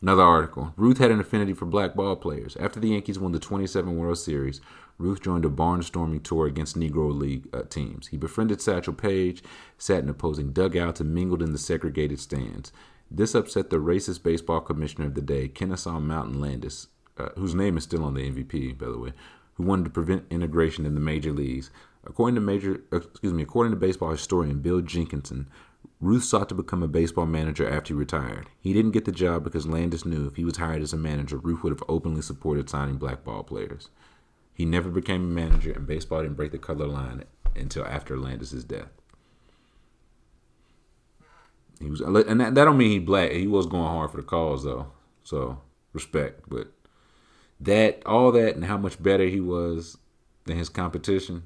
Another article. Ruth had an affinity for black ball players. After the Yankees won the 27 World Series, Ruth joined a barnstorming tour against Negro League teams. He befriended Satchel Paige, sat in opposing dugouts, and mingled in the segregated stands. This upset the racist baseball commissioner of the day, Kennesaw Mountain Landis, whose name is still on the MVP, by the way, who wanted to prevent integration in the major leagues. According to baseball historian Bill Jenkinson, Ruth sought to become a baseball manager after he retired. He didn't get the job because Landis knew if he was hired as a manager, Ruth would have openly supported signing black ball players. He never became a manager, and baseball didn't break the color line until after Landis' death. And that don't mean he's black. He was going hard for the cause, though. So respect, but all that, and how much better he was than his competition,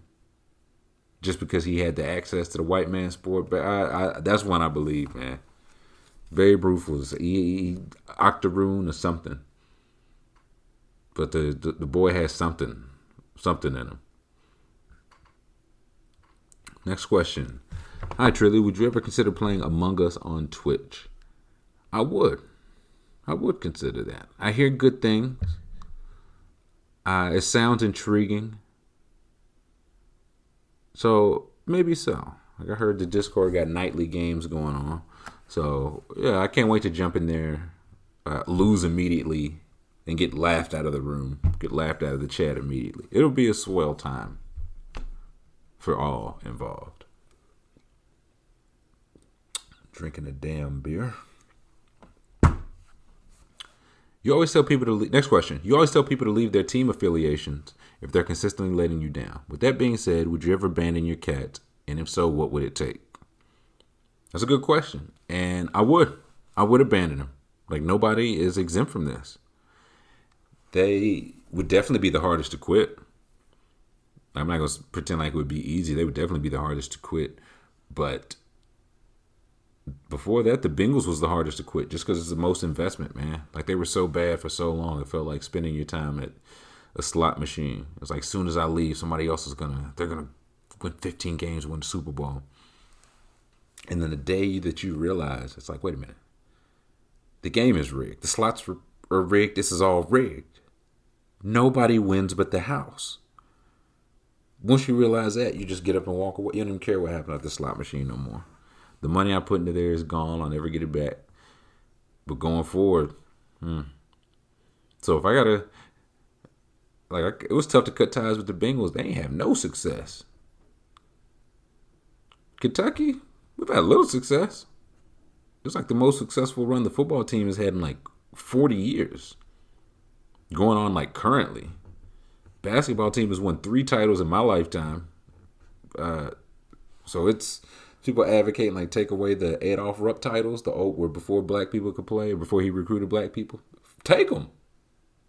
just because he had the access to the white man's sport. But that's one I believe, man. Babe Ruth was he octoroon or something, but the boy has something in him. Next question. Hi Trilly, would you ever consider playing Among Us on Twitch? I would consider that. I hear good things. It sounds intriguing. So, maybe so. Like I heard the Discord got nightly games going on. So, yeah, I can't wait to jump in there, lose immediately, and get laughed out of the room. Get laughed out of the chat immediately. It'll be a swell time for all involved. Drinking a damn beer. You always tell people to leave. Next question. You always tell people to leave their team affiliations if they're consistently letting you down. With that being said, would you ever abandon your cat? And if so, what would it take? That's a good question. And I would abandon them. Like, nobody is exempt from this. They would definitely be the hardest to quit. I'm not going to pretend like it would be easy. They would definitely be the hardest to quit. But before that, the Bengals was the hardest to quit just because it's the most investment, man. Like, they were so bad for so long. It felt like spending your time at a slot machine. It's like, as soon as I leave, somebody else they're going to win 15 games, win the Super Bowl. And then the day that you realize, it's like, wait a minute. The game is rigged. The slots are rigged. This is all rigged. Nobody wins but the house. Once you realize that, you just get up and walk away. You don't even care what happened at the slot machine no more. The money I put into there is gone. I'll never get it back. But going forward, so if I gotta, it was tough to cut ties with the Bengals. They ain't have no success. Kentucky, we've had a little success. It's like the most successful run the football team has had in like 40 years. Going on like currently. Basketball team has won 3 titles in my lifetime. So it's people advocating like take away the Adolph Rupp titles, the old where before black people could play, or before he recruited black people. Take them.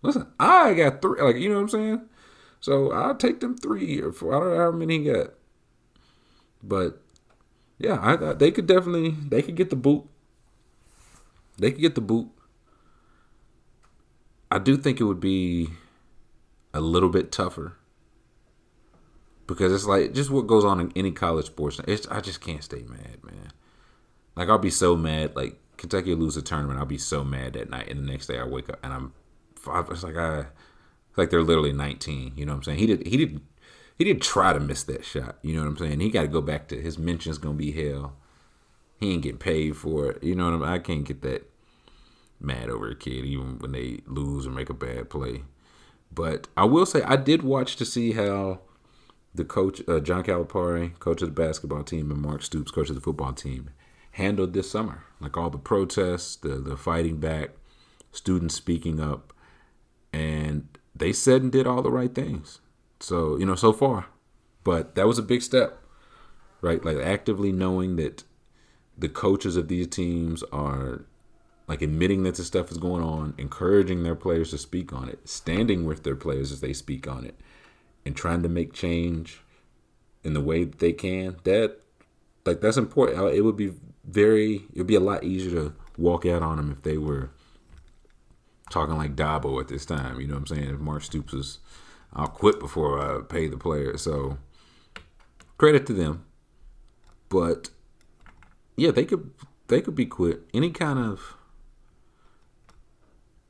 Listen, I got 3. Like, you know what I'm saying? So I'll take them 3 or 4. I don't know how many he got. But yeah, they could get the boot. They could get the boot. I do think it would be a little bit tougher because it's like just what goes on in any college sports. I just can't stay mad, man. Like, I'll be so mad. Like, Kentucky will lose a tournament. I'll be so mad that night, and the next day I wake up and I'm 5. It's like they're literally 19. You know what I'm saying? He did try to miss that shot. You know what I'm saying? He got to go back to his mention's gonna be hell. He ain't getting paid for it. You know what I mean? I can't get that mad over a kid, even when they lose or make a bad play. But I will say I did watch to see how the coach, John Calipari, coach of the basketball team, and Mark Stoops, coach of the football team, handled this summer. Like all the protests, the fighting back, students speaking up, and they said and did all the right things. So, so far. But that was a big step, right? Like actively knowing that the coaches of these teams are like admitting that this stuff is going on, encouraging their players to speak on it, standing with their players as they speak on it, and trying to make change in the way that they can. That's important. It would be a lot easier to walk out on them if they were talking like Dabo at this time. You know what I'm saying? If Mark Stoops was, I'll quit before I pay the players. So credit to them. But yeah, they could be quit. Any kind of,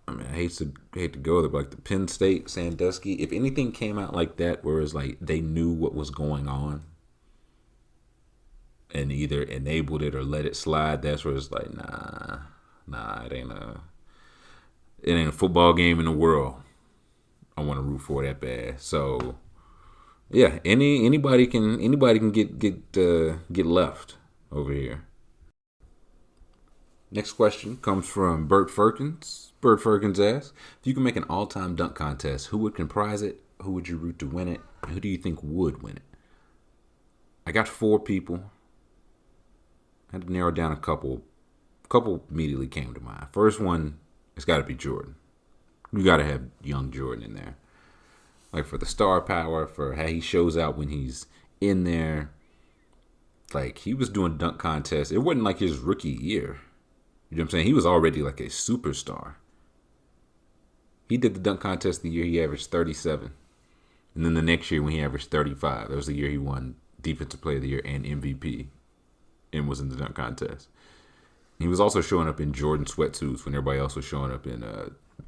I mean, I hate to go there, but like the Penn State Sandusky, if anything came out like that, where it's like they knew what was going on and either enabled it or let it slide, that's where it's like, nah, it ain't a football game in the world I want to root for that bad. So yeah, anybody can get left over here. Next question comes from Bert Firkins. Bert Firkins asks, if you could make an all-time dunk contest, who would comprise it? Who would you root to win it? And who do you think would win it? I got 4 people. I had to narrow down a couple. A couple immediately came to mind. First one, it's got to be Jordan. You got to have young Jordan in there. Like for the star power, for how he shows out when he's in there. Like he was doing dunk contests. It wasn't like his rookie year. You know what I'm saying? He was already like a superstar. He did the dunk contest the year he averaged 37. And then the next year when he averaged 35, that was the year he won Defensive Player of the Year and MVP and was in the dunk contest. He was also showing up in Jordan sweatsuits when everybody else was showing up in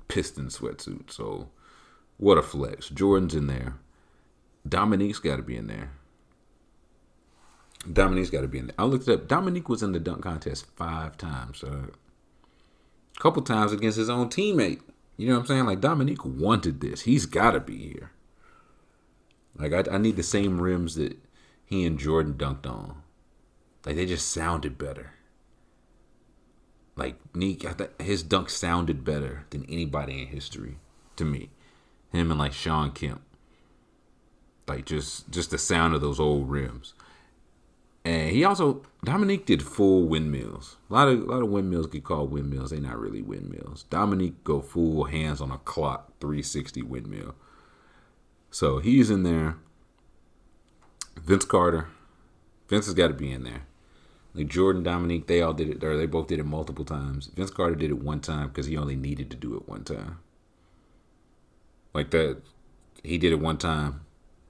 Piston sweatsuits. So what a flex. Jordan's in there. Dominique's got to be in there. I looked it up. Dominique was in the dunk contest 5 times. A couple times against his own teammate. You know what I'm saying? Like, Dominique wanted this. He's got to be here. Like, I need the same rims that he and Jordan dunked on. Like, they just sounded better. Like, Neek, his dunk sounded better than anybody in history to me. Him and, like, Sean Kemp. Like, just the sound of those old rims. And Dominique did full windmills. A lot of windmills get called windmills. They're not really windmills. Dominique go full hands on a clock, 360 windmill. So he's in there. Vince Carter. Vince has got to be in there. Like Jordan, Dominique, they all did it. Or they both did it multiple times. Vince Carter did it one time because he only needed to do it one time. Like that, he did it one time,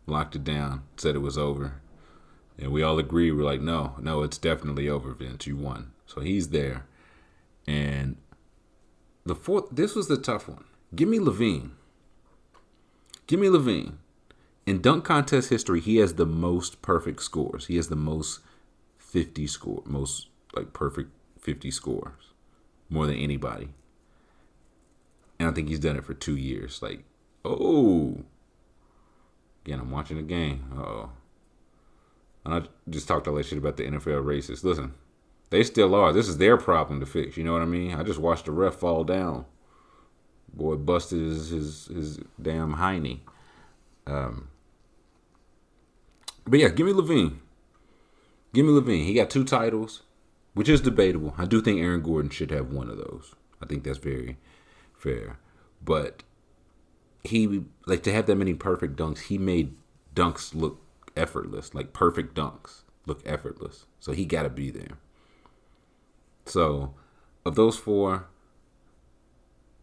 locked it down, said it was over. And we all agree. We're like, no, it's definitely over, Vince. You won. So he's there. And the fourth, this was the tough one. Give me Levine. In dunk contest history, he has the most perfect scores. He has the most perfect 50 scores. More than anybody. And I think he's done it for 2 years. Like, again, I'm watching the game. Uh-oh. And I just talked all that shit about the NFL racists. Listen, they still are. This is their problem to fix. You know what I mean? I just watched the ref fall down. Boy busted his damn hiney. But yeah, give me Levine. He got 2 titles, which is debatable. I do think Aaron Gordon should have one of those. I think that's very fair. But he, like, to have that many perfect dunks, he made dunks look effortless. Like, perfect dunks look effortless. So he got to be there. So of those 4,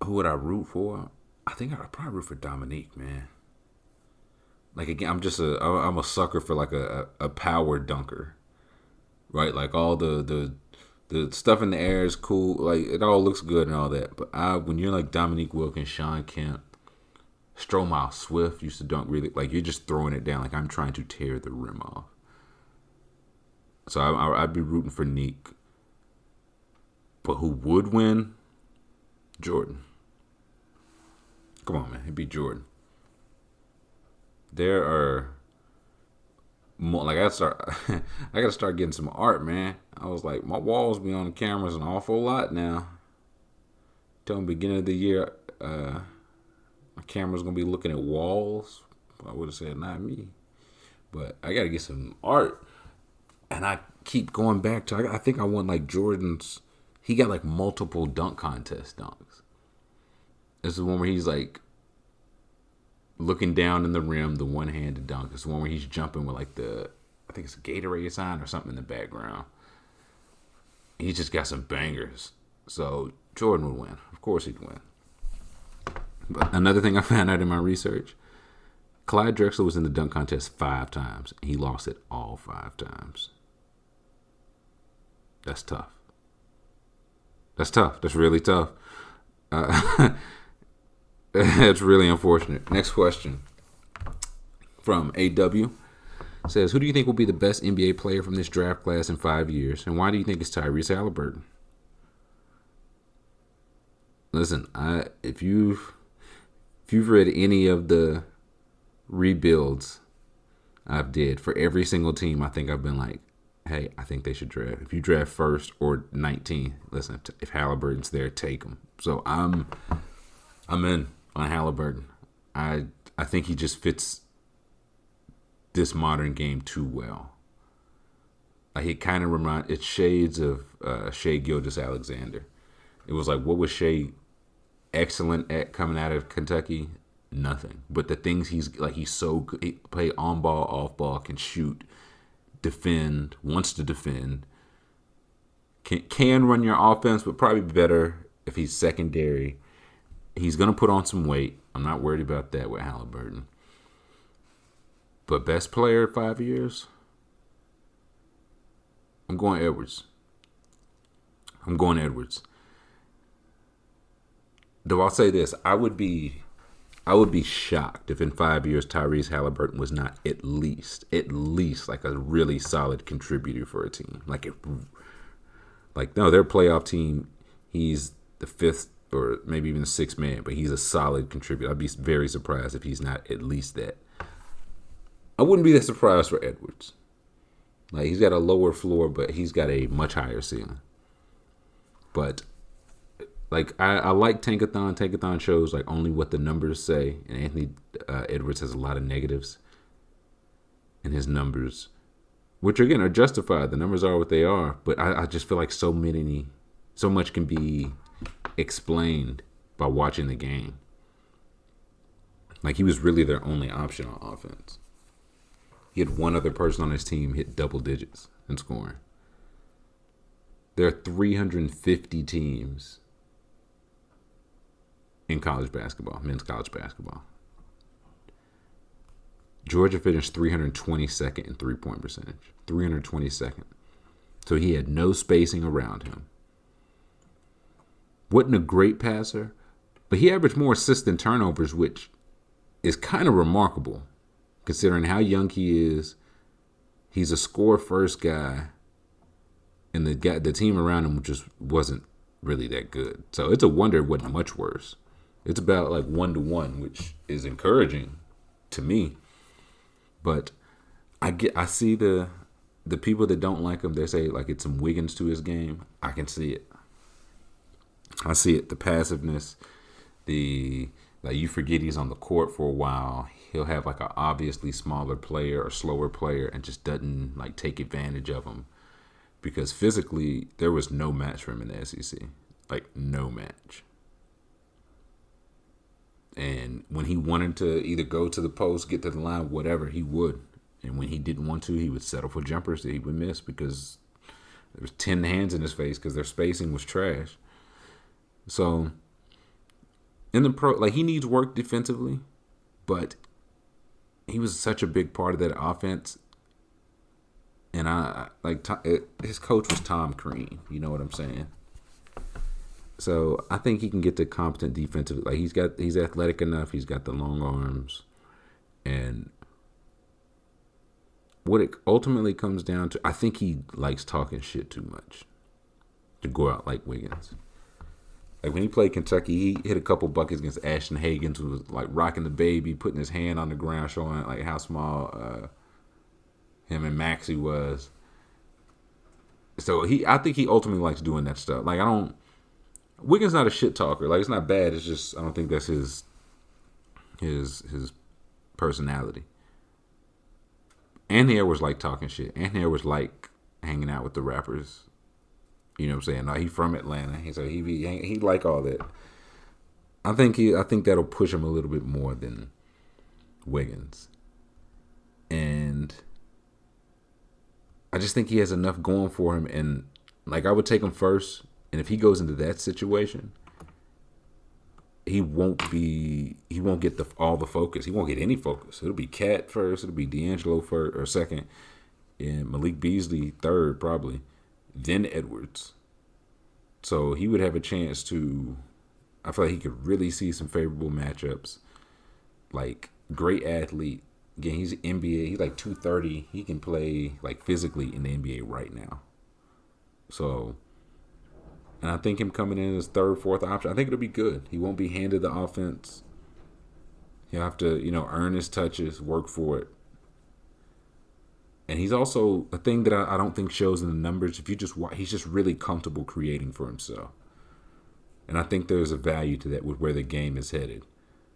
who would I root for? I think I'd probably root for Dominique, man. Like, again, I'm a sucker for like a power dunker, right? Like all the stuff in the air is cool. Like it all looks good and all that. But when you're like Dominique Wilkins, Sean Kemp, Stromile Swift used to dunk really, like you're just throwing it down. Like I'm trying to tear the rim off. So I'd be rooting for Neek. But who would win? Jordan. Come on, man. It'd be Jordan. There are more, like I gotta start getting some art, man. I was like, my walls be on the cameras an awful lot now. Till the beginning of the year, my camera's gonna be looking at walls. I would have said not me, but I gotta get some art. And I keep going back to, I think I want like Jordan's he got like multiple dunk contest dunks. This is the one where he's like looking down in the rim, the one-handed dunk. It's the one where he's jumping with like I think it's a Gatorade sign or something in the background. He just got some bangers. So Jordan would win. Of course he'd win. But another thing I found out in my research, Clyde Drexler was in the dunk contest 5 times. He lost it all 5 times. That's tough. That's tough. That's really tough. That's really unfortunate. Next question from AW says, who do you think will be the best NBA player from this draft class in 5 years? And why do you think it's Tyrese Halliburton? Listen, if you've read any of the rebuilds I've did for every single team, I think I've been like, hey, I think they should draft. If you draft first or 19, listen, if Halliburton's there, take him. So I'm in on Halliburton. I think he just fits this modern game too well. Like it kind of it's shades of Shai Gilgeous-Alexander. It was like, what was Shai excellent at coming out of Kentucky? Nothing. But the things he's so good. He play on ball, off ball, can shoot, defend, wants to defend, can run your offense, but probably better if he's secondary. He's going to put on some weight. I'm not worried about that with Halliburton. But best player 5 years? I'm going Edwards. Though I'll say this, I would be shocked if in 5 years Tyrese Halliburton was not at least like a really solid contributor for a team. No, their playoff team, he's the 5th or maybe even the 6th man, but he's a solid contributor. I'd be very surprised if he's not at least that. I wouldn't be that surprised for Edwards. Like, he's got a lower floor, but he's got a much higher ceiling. But like, I like Tankathon. Tankathon shows like only what the numbers say, and Anthony Edwards has a lot of negatives in his numbers, which again are justified. The numbers are what they are, but I just feel like so much can be explained by watching the game. Like, he was really their only option on offense. He had one other person on his team hit double digits in scoring. There are 350 teams in college basketball, men's college basketball. Georgia finished 322nd in three-point percentage. 322nd. So he had no spacing around him. Wasn't a great passer, but he averaged more assists than turnovers, which is kind of remarkable considering how young he is. He's a score-first guy, and the team around him just wasn't really that good. So it's a wonder it wasn't much worse. It's about like 1-to-1, which is encouraging to me. But I see the people that don't like him, they say like it's some Wiggins to his game. I can see it. I see it. The passiveness, you forget he's on the court for a while. He'll have like an obviously smaller player or slower player and just doesn't like take advantage of him, because physically there was no match for him in the SEC. Like, no match. And when he wanted to either go to the post, get to the line, whatever, he would. And when he didn't want to, he would settle for jumpers that he would miss because there was 10 hands in his face because their spacing was trash. So in the pro, like, he needs work defensively, but he was such a big part of that offense. And his coach was Tom Crean. You know what I'm saying? So I think he can get to competent defensively. Like, he's athletic enough. He's got the long arms. And what it ultimately comes down to, I think he likes talking shit too much to go out like Wiggins. Like, when he played Kentucky, he hit a couple buckets against Ashton Hagans, who was like rocking the baby, putting his hand on the ground, showing like how small him and Maxey was. So I think he ultimately likes doing that stuff. Like, Wiggins not a shit talker. Like, it's not bad. It's just I don't think that's his personality. Anthony Edwards like talking shit. Anthony Edwards like hanging out with the rappers You know what I'm saying? No, he from Atlanta. He like all that. I think that'll push him a little bit more than Wiggins. And I just think he has enough going for him. And like I would take him first. And if he goes into that situation, he won't get all the focus. He won't get any focus. It'll be Cat first. It'll be D'Angelo first or second, and Malik Beasley third probably, then Edwards. So he would have a chance to. I feel like he could really see some favorable matchups. Like great athlete. Again, he's NBA. He's like 230. He can play like physically in the NBA right now. So. And I think him coming in as third, fourth option, I think it'll be good. He won't be handed the offense. He'll have to, earn his touches, work for it. And he's also a thing that I don't think shows in the numbers. If you just watch, he's just really comfortable creating for himself. And I think there's a value to that with where the game is headed.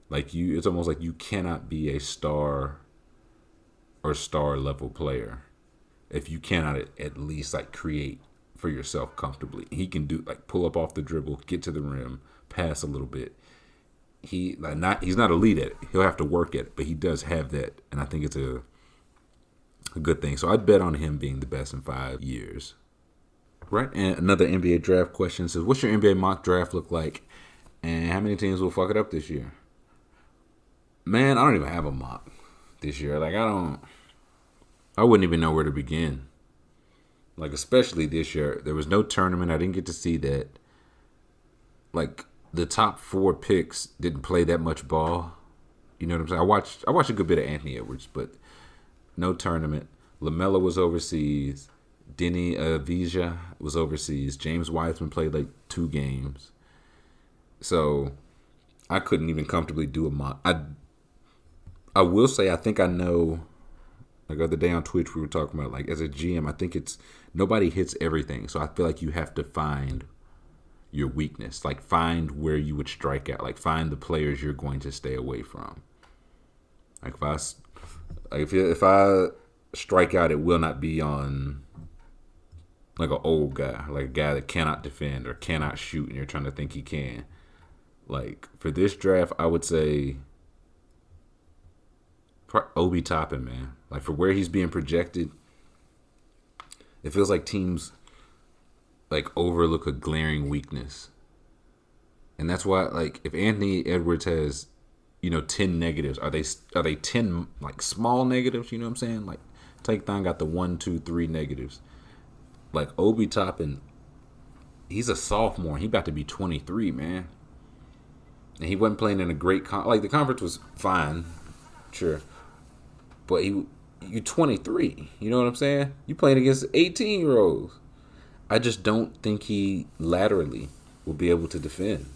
Like it's almost like you cannot be a star or star level player if you cannot at least like create for yourself comfortably. He can do like pull up off the dribble, get to the rim, pass a little bit. He's not elite at it. He'll have to work at it, but he does have that, and I think it's a good thing. So I'd bet on him being the best in 5 years. Right, and another NBA draft question says, "What's your NBA mock draft look like, and how many teams will fuck it up this year?" Man, I don't even have a mock this year. Like I wouldn't even know where to begin. Like, especially this year, there was no tournament. I didn't get to see that. Like, the top 4 picks didn't play that much ball. You know what I'm saying? I watched a good bit of Anthony Edwards, but no tournament. LaMelo was overseas. Denny Avdija was overseas. James Wiseman played like 2 games. So, I couldn't even comfortably do a mock. I will say, I think I know. Like the other day on Twitch, we were talking about, like, as a GM, I think it's nobody hits everything. So I feel like you have to find your weakness. Like, find where you would strike out. Like, find the players you're going to stay away from. Like, if I strike out, it will not be on, like, an old guy. Like, a guy that cannot defend or cannot shoot, and you're trying to think he can. Like, for this draft, I would say Obi Toppin, man. Like, for where he's being projected, it feels like teams like overlook a glaring weakness. And that's why, like, if Anthony Edwards has, 10 negatives, are they 10 like small negatives? You know what I'm saying? Like, Take Thon got the 1, 2, 3 negatives. Like, Obi Toppin, he's a sophomore. He about to be 23, man. And he wasn't playing in a great like, the conference was fine, sure. But you 23. You know what I'm saying? You playing against 18-year-olds. I just don't think he laterally will be able to defend.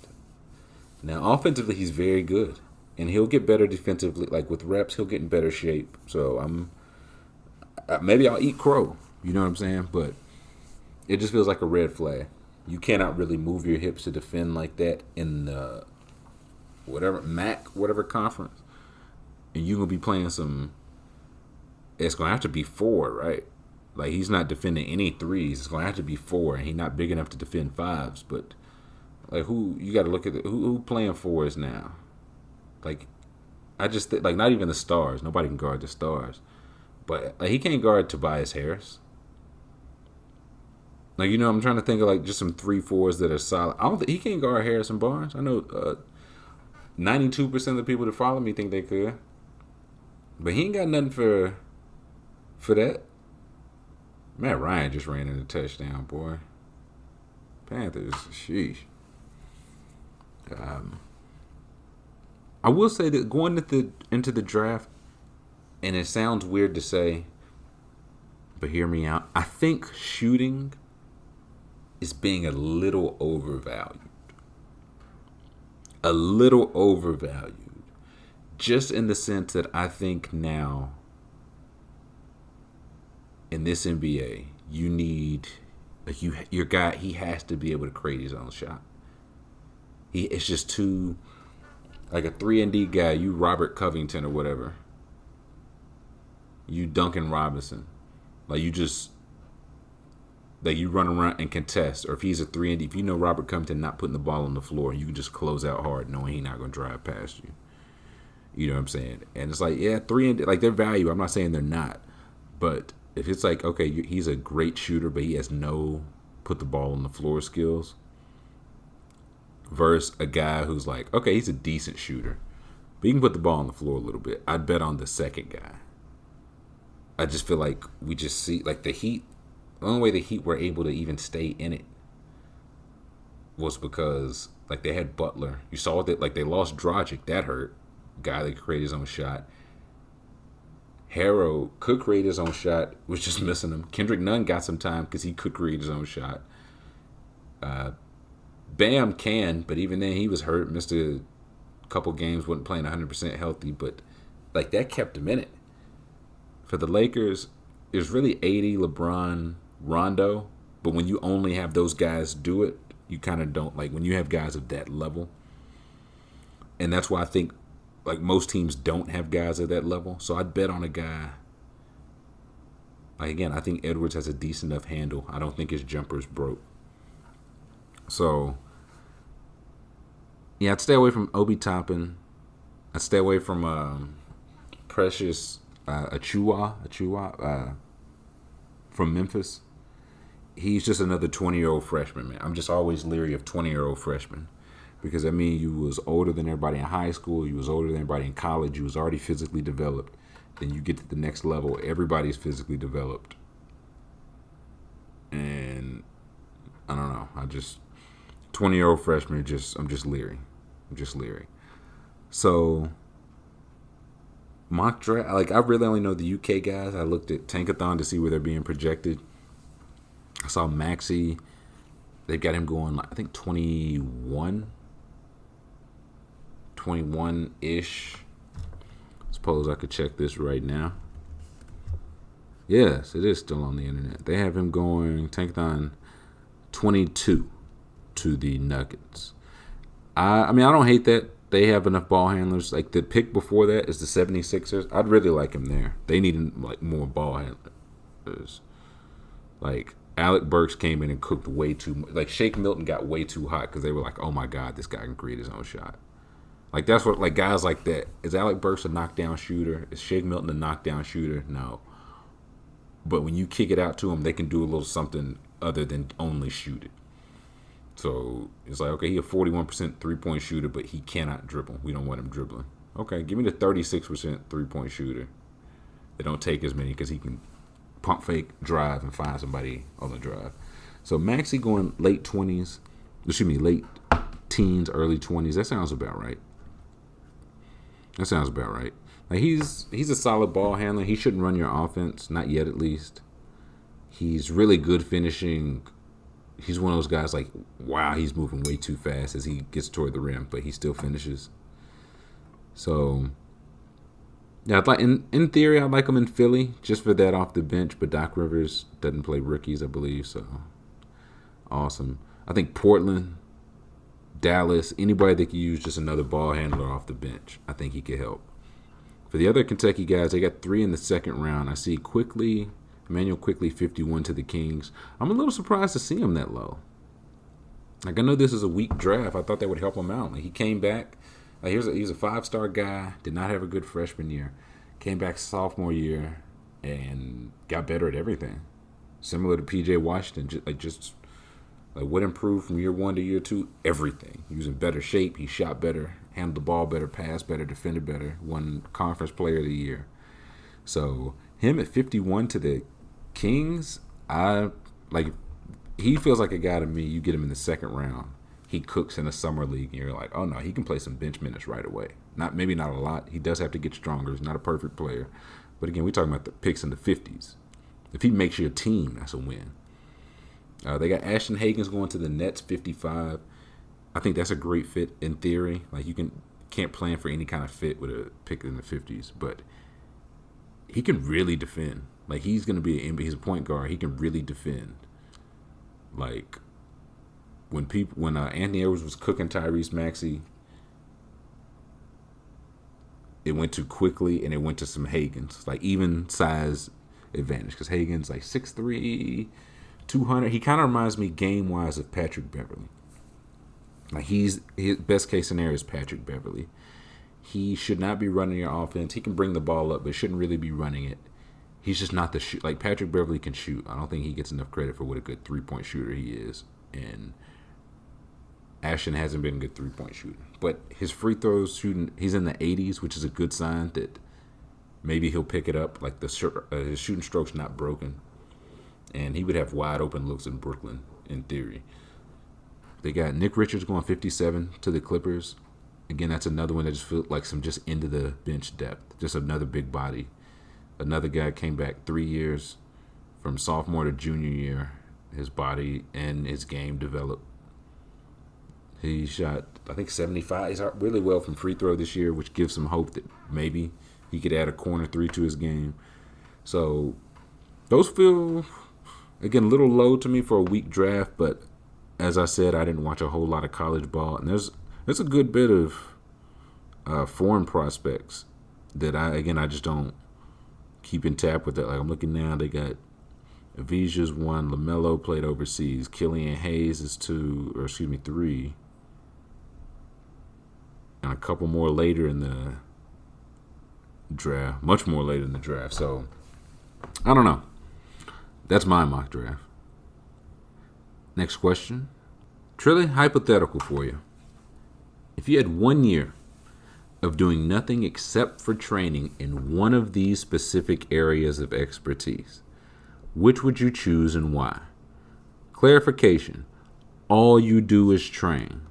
Now, offensively, he's very good. And he'll get better defensively. Like, with reps, he'll get in better shape. So, maybe I'll eat crow. You know what I'm saying? But it just feels like a red flag. You cannot really move your hips to defend like that in the whatever conference. And you're going to be playing it's going to have to be 4, right? Like, he's not defending any 3s. It's going to have to be 4, and he's not big enough to defend 5s. But, like, you got to look at who playing 4s now. Like, I just think, like, not even the stars. Nobody can guard the stars. But, like, he can't guard Tobias Harris. Like, I'm trying to think of, like, just some 3-4s that are solid. I don't think he can't guard Harrison Barnes. I know 92% of the people that follow me think they could. But he ain't got nothing for that. Matt Ryan just ran in a touchdown, boy. Panthers, sheesh. I will say that going into the draft, and it sounds weird to say, but hear me out. I think shooting is being a little overvalued. A little overvalued. Just in the sense that I think now, in this NBA, you need, like, your guy, he has to be able to create his own shot. It's just too, like, a 3-and-D guy, you Robert Covington or whatever. You Duncan Robinson. Like, you just that you run around and contest, or if he's a 3-and-D, if you know Robert Covington not putting the ball on the floor, you can just close out hard knowing he's not going to drive past you. You know what I'm saying? And it's like, yeah, 3-and-D, like, their value. I'm not saying they're not. But if it's like, okay, he's a great shooter, but he has no put the ball on the floor skills, versus a guy who's like, okay, he's a decent shooter, but he can put the ball on the floor a little bit, I'd bet on the second guy. I just feel like we just see, like, the Heat, the only way the Heat were able to even stay in it was because, like, they had Butler. You saw that, like, they lost Dragic. That hurt. Guy that could create his own shot. Harrow could create his own shot, was just missing him. Kendrick Nunn got some time because he could create his own shot. Bam can, but even then he was hurt, missed a couple games, wasn't playing 100% healthy, but, like, that kept him in it. For the Lakers, it was really 80, LeBron, Rondo, but when you only have those guys do it, you kind of don't, like, when you have guys of that level. And that's why I think, like, most teams don't have guys at that level. So I'd bet on a guy. Like, again, I think Edwards has a decent enough handle. I don't think his jumper's broke. So, yeah, I'd stay away from Obi Toppin. I'd stay away from Precious Achua from Memphis. He's just another 20-year-old freshman, man. I'm just always leery of 20-year-old freshmen. Because, I mean, you was older than everybody in high school. You was older than everybody in college. You was already physically developed. Then you get to the next level. Everybody's physically developed. And I don't know. 20-year-old freshman, I'm just leery. So, mock draft, like, I really only know the UK guys. I looked at Tankathon to see where they're being projected. I saw Maxey. They've got him going, I think, 21-ish. Suppose I could check this right now. Yes, it is still on the internet. They have him going, Tankathon, 22 to the Nuggets. I mean, I don't hate that. They have enough ball handlers. Like, the pick before that is the 76ers. I'd really like him there. They need, like, more ball handlers. Like, Alec Burks came in and cooked way too much. Like, Shake Milton got way too hot because they were like, oh, my God, this guy can create his own shot. Like, that's what, like, guys like that. Is Alec Burks a knockdown shooter? Is Shake Milton a knockdown shooter? No. But when you kick it out to them, they can do a little something other than only shoot it. So it's like, okay, he a 41% three-point shooter, but he cannot dribble. We don't want him dribbling. Okay, give me the 36% three-point shooter. They don't take as many because he can pump fake, drive, and find somebody on the drive. So Maxey going late teens, early 20s. That sounds about right. Like, he's a solid ball handler. He shouldn't run your offense, not yet at least. He's really good finishing. He's one of those guys like, wow, he's moving way too fast as he gets toward the rim, but he still finishes. So, yeah, I'd like in theory, I'd like him in Philly just for that off the bench. But Doc Rivers doesn't play rookies, I believe. So, awesome. I think Portland, Dallas, anybody that could use just another ball handler off the bench, I think he could help. For the other Kentucky guys, they got 3 in the second round. I see Emmanuel Quickly, 51 to the Kings. I'm a little surprised to see him that low. Like, I know this is a weak draft. I thought that would help him out. Like, he came back. Like, he's a 5-star guy. Did not have a good freshman year. Came back sophomore year and got better at everything. Similar to P.J. Washington. Just what improved from year 1 to year 2? Everything. He was in better shape. He shot better. Handled the ball better. Passed better. Defended better. Won Conference Player of the Year. So, him at 51 to the Kings, he feels like a guy to me. You get him in the second round, he cooks in a summer league, and you're like, oh no, he can play some bench minutes right away. Maybe not a lot. He does have to get stronger. He's not a perfect player, but again, we're talking about the picks in the 50s. If he makes your team, that's a win. They got Ashton Hagans going to the Nets, 55. I think that's a great fit in theory. Like, you can't plan for any kind of fit with a pick in the 50s, but he can really defend. Like, he's going to be he's a point guard. He can really defend. Like, when Anthony Edwards was cooking Tyrese Maxey, it went too quickly and it went to some Hagans. Like, even size advantage. Because Hagans, like, 6'3", 200. He kind of reminds me game wise of Patrick Beverly. Like his best case scenario is Patrick Beverly. He should not be running your offense. He can bring the ball up, but shouldn't really be running it. He's just not the shoot. Like Patrick Beverly can shoot. I don't think he gets enough credit for what a good 3-point shooter he is. And Ashton hasn't been a good 3-point shooter. But his free throws shooting, he's in the 80s, which is a good sign that maybe he'll pick it up. Like his shooting stroke's not broken. And he would have wide open looks in Brooklyn, in theory. They got Nick Richards going 57 to the Clippers. Again, that's another one that just feels like some just into the bench depth. Just another big body. Another guy came back 3 years from sophomore to junior year. His body and his game developed. He shot, I think, 75. He's shot really well from free throw this year, which gives some hope that maybe he could add a corner 3 to his game. So those feel, again, a little low to me for a weak draft, but as I said, I didn't watch a whole lot of college ball, and there's a good bit of foreign prospects that I just don't keep in tap with that. Like I'm looking now, they got Avicia's 1, LaMelo played overseas, Killian Hayes is 3, and a couple more later in the draft, much more later in the draft. So I don't know. That's my mock draft. Next question. Truly hypothetical for you. If you had 1 year of doing nothing except for training in one of these specific areas of expertise, which would you choose and why? Clarification. All you do is train.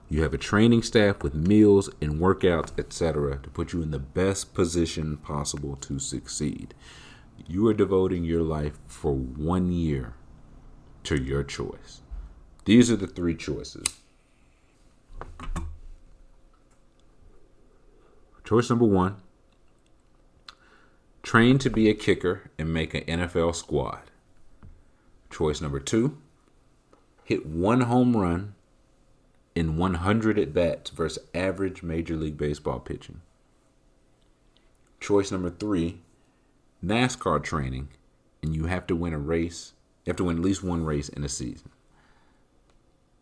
You have a training staff with meals and workouts, etc., to put you in the best position possible to succeed. You are devoting your life for 1 year to your choice. These are the 3 choices. Choice number 1, train to be a kicker and make an NFL squad. Choice number 2, hit 1 home run in 100 at-bats versus average Major League Baseball pitching. Choice number 3, NASCAR training, and you have to win a race. You have to win at least 1 race in a season.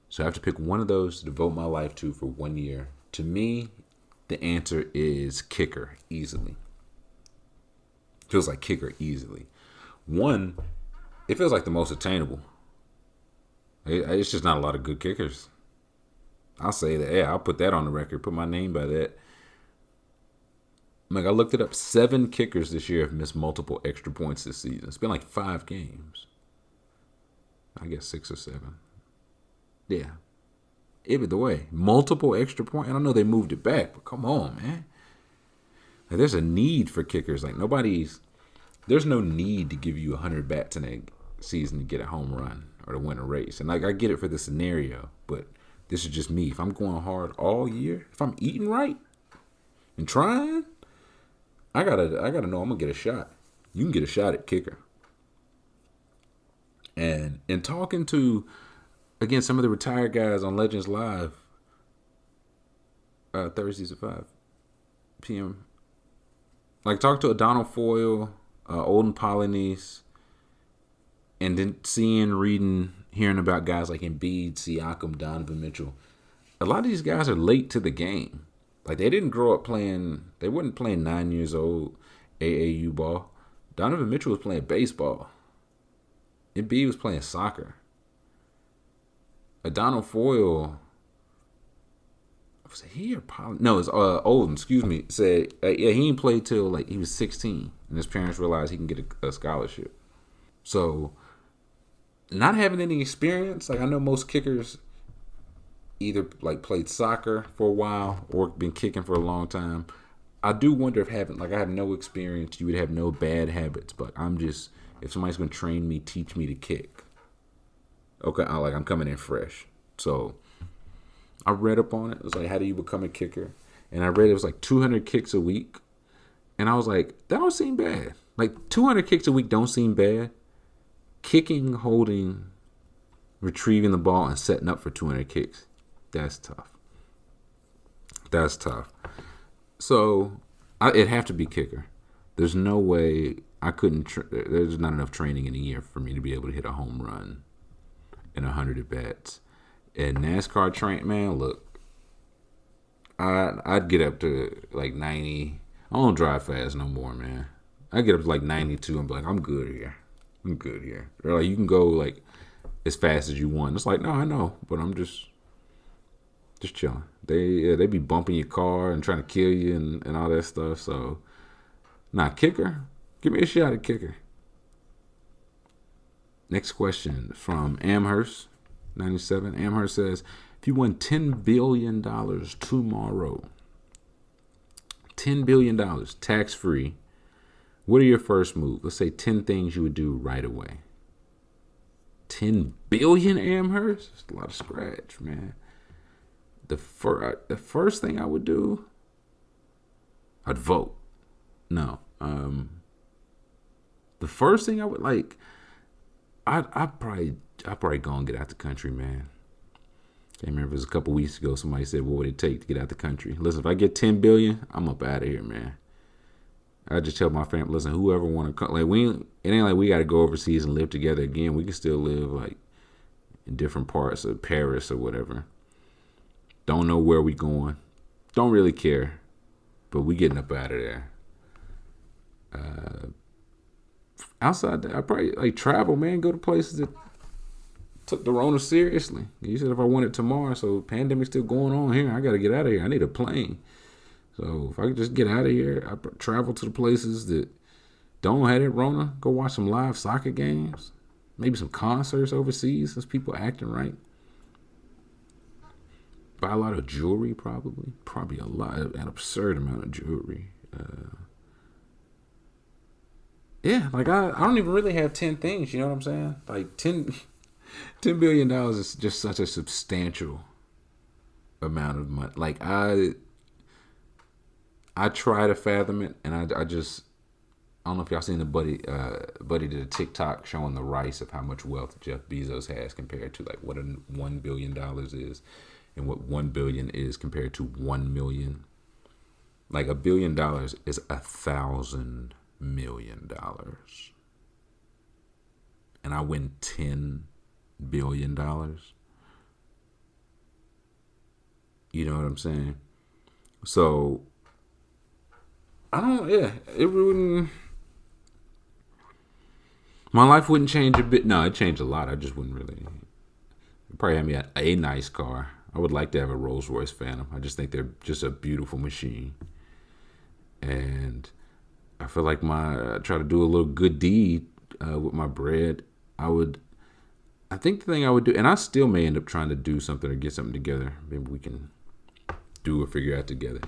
So I have to pick one of those to devote my life to for 1 year. To me, the answer is kicker, easily. Feels like kicker, easily. 1, it feels like the most attainable. It's just not a lot of good kickers. I'll say that. Yeah, I'll put that on the record. Put my name by that. Like I looked it up. 7 kickers this year have missed multiple extra points this season. It's been like 5 games. I guess 6 or 7. Yeah. Either way, multiple extra points. And I know they moved it back, but come on, man. Like, there's a need for kickers. Like there's no need to give you 100 bats in a season to get a home run or to win a race. And like I get it for the scenario, but this is just me. If I'm going hard all year, if I'm eating right and trying, I gotta know I'm gonna get a shot. You can get a shot at kicker. And in talking to, again, some of the retired guys on Legends Live, Thursdays at 5 p.m. Like talk to Donald Foyle, Olden Polynice, and then reading, hearing about guys like Embiid, Siakam, Donovan Mitchell. A lot of these guys are late to the game. Like they didn't grow up playing. They weren't playing 9 years old AAU ball. Donovan Mitchell was playing baseball. Embiid was playing soccer. Donald Foyle, was it he or Poly? No, it's Olden, excuse me, said, yeah, he ain't played till like he was 16. And his parents realized he can get a scholarship. So, not having any experience, like I know most kickers either like played soccer for a while or been kicking for a long time. I do wonder if I have no experience, you would have no bad habits, but if somebody's going to train me, teach me to kick, okay, I'm coming in fresh. So I read up on it. It was like, how do you become a kicker? And I read it was like 200 kicks a week. And I was like, that don't seem bad. Like 200 kicks a week don't seem bad. Kicking, holding, retrieving the ball, and setting up for 200 kicks, that's tough. That's tough. So it'd have to be kicker. There's no way I couldn't. There's not enough training in a year for me to be able to hit a home run in 100 at bats. And NASCAR train, man, look, I'd get up to like 90. I don't drive fast no more, man. I get up to like 92 and be like, I'm good here. I'm good here. They're like, you can go like as fast as you want. It's like, no, I know, but I'm just chilling. They be bumping your car and trying to kill you and all that stuff. So, kicker. Give me a shot at kicker. Next question from Amherst, 97. Amherst says, if you won $10 billion tomorrow, $10 billion, tax-free, what are your first moves? Let's say 10 things you would do right away. 10 billion, Amherst? That's a lot of scratch, man. The first thing I would do, I'd vote. No. The first thing I would like, I'd probably go and get out the country, man. I remember it was a couple weeks ago, somebody said, what would it take to get out the country? Listen, if I get 10 billion, I'm up out of here, man. I just tell my family, listen, whoever want to come, like it ain't like we got to go overseas and live together again. We can still live like in different parts of Paris or whatever. Don't know where we going. Don't really care, but we getting up out of there. Outside that, I probably like travel, man. Go to places that took the Rona seriously. You said if I want it tomorrow, so pandemic's still going on here. I got to get out of here. I need a plane. So if I could just get out of here, I travel to the places that don't have it Rona. Go watch some live soccer games. Maybe some concerts overseas since people acting right. Buy a lot of jewelry, probably. Probably an absurd amount of jewelry. Yeah, like I don't even really have 10 things, you know what I'm saying? Like $10 billion is just such a substantial amount of money. Like I try to fathom it, and I don't know if y'all seen the buddy did a TikTok showing the rice of how much wealth Jeff Bezos has compared to like what $1 billion is, and what 1 billion is compared to 1 million. Like $1 billion is 1,000 $1,000,000, and I win $10 billion. You know what I'm saying? So it wouldn't. My life wouldn't change a bit. No, it'd change a lot. I just wouldn't really. It'd probably have me a nice car. I would like to have a Rolls Royce Phantom. I just think they're just a beautiful machine, and I feel like I try to do a little good deed with my bread. I think the thing I would do, and I still may end up trying to do something or get something together. Maybe we can do or figure out together.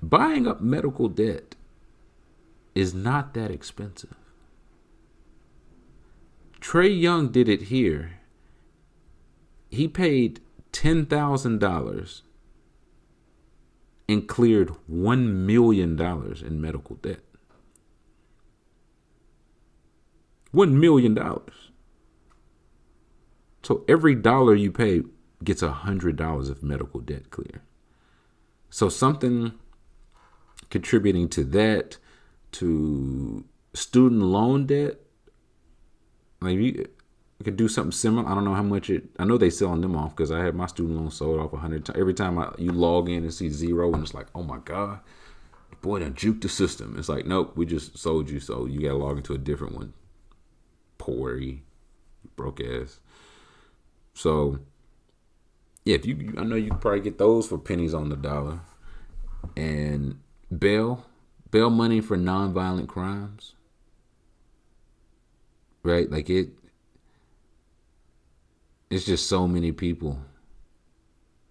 Buying up medical debt is not that expensive. Trey Young did it here. He paid $10,000 and cleared $1 million in medical debt. $1 million. So every dollar you pay gets $100 of medical debt clear. So something contributing to that, to student loan debt, like you could do something similar. I don't know how much I know they selling them off because I had my student loan sold off 100 times. Every time you log in and see zero, and it's like, oh my God, boy, done juked the system. It's like, nope, we just sold you, so you got to log into a different one. Morey, broke ass. So, yeah, I know you could probably get those for pennies on the dollar. And bail money for nonviolent crimes. Right? Like it's just so many people.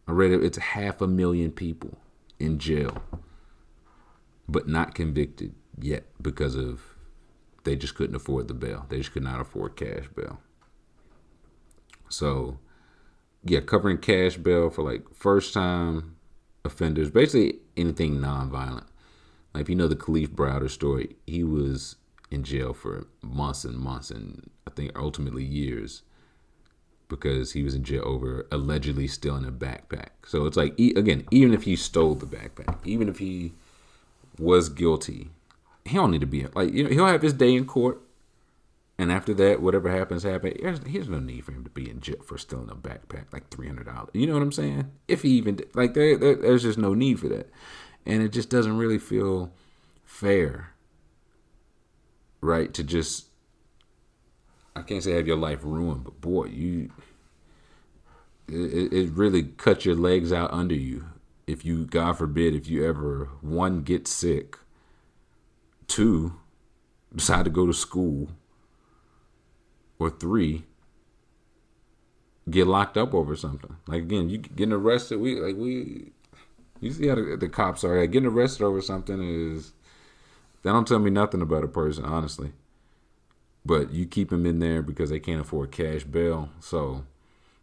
I read it's 500,000 people in jail, but not convicted yet because they just couldn't afford the bail. They just could not afford cash bail. So, yeah, covering cash bail for like first time offenders, basically anything nonviolent. Like if you know the Khalif Browder story, he was in jail for months and months, and I think ultimately years, because he was in jail over allegedly stealing a backpack. So it's like, again, even if he stole the backpack, even if he was guilty, he don't need to be like, he'll have his day in court, and after that, whatever happens. Here's no need for him to be in jail for stealing a backpack like $300. You know what I'm saying? If he even like, there's just no need for that, and it just doesn't really feel fair, right? To just, I can't say have your life ruined, but boy, it really cuts your legs out under you. If you, God forbid, if you ever, one, get sick, two, decide to go to school, or three, get locked up over something. Like, again, you getting arrested, you see how the cops are. Like, getting arrested over something that don't tell me nothing about a person, honestly. But you keep them in there because they can't afford cash bail. So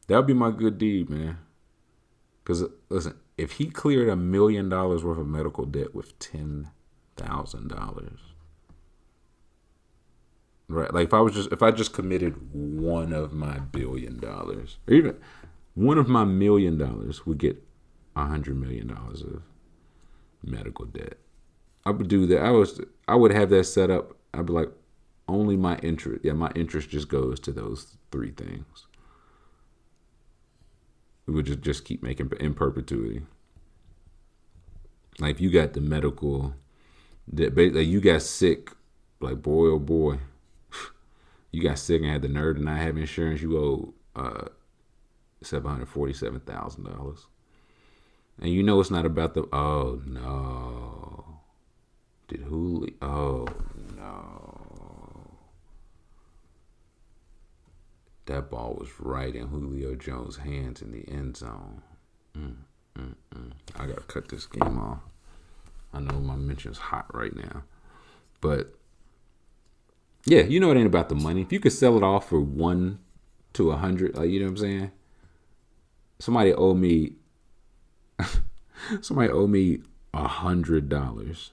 that would be my good deed, man. Because, listen, if he cleared $1 million worth of medical debt with $10,000, right? Like, if I just committed one of my $1 billion, or even one of my $1 million would get $100 million of medical debt. I would do that. I would have that set up. I'd be like, only my interest. Yeah, my interest just goes to those three things. It would just keep making in perpetuity. Like, if you got the medical, like you got sick, like, boy, oh boy, you got sick and had the nerve to not have insurance, you owe $747,000. And you know it's not about the, oh no. Did Julio, oh no. That ball was right in Julio Jones' hands in the end zone. I gotta cut this game off. I know my mention's hot right now. But yeah, you know it ain't about the money. If you could sell it off for 1 to 100, like, you know what I'm saying? Somebody owe me $100.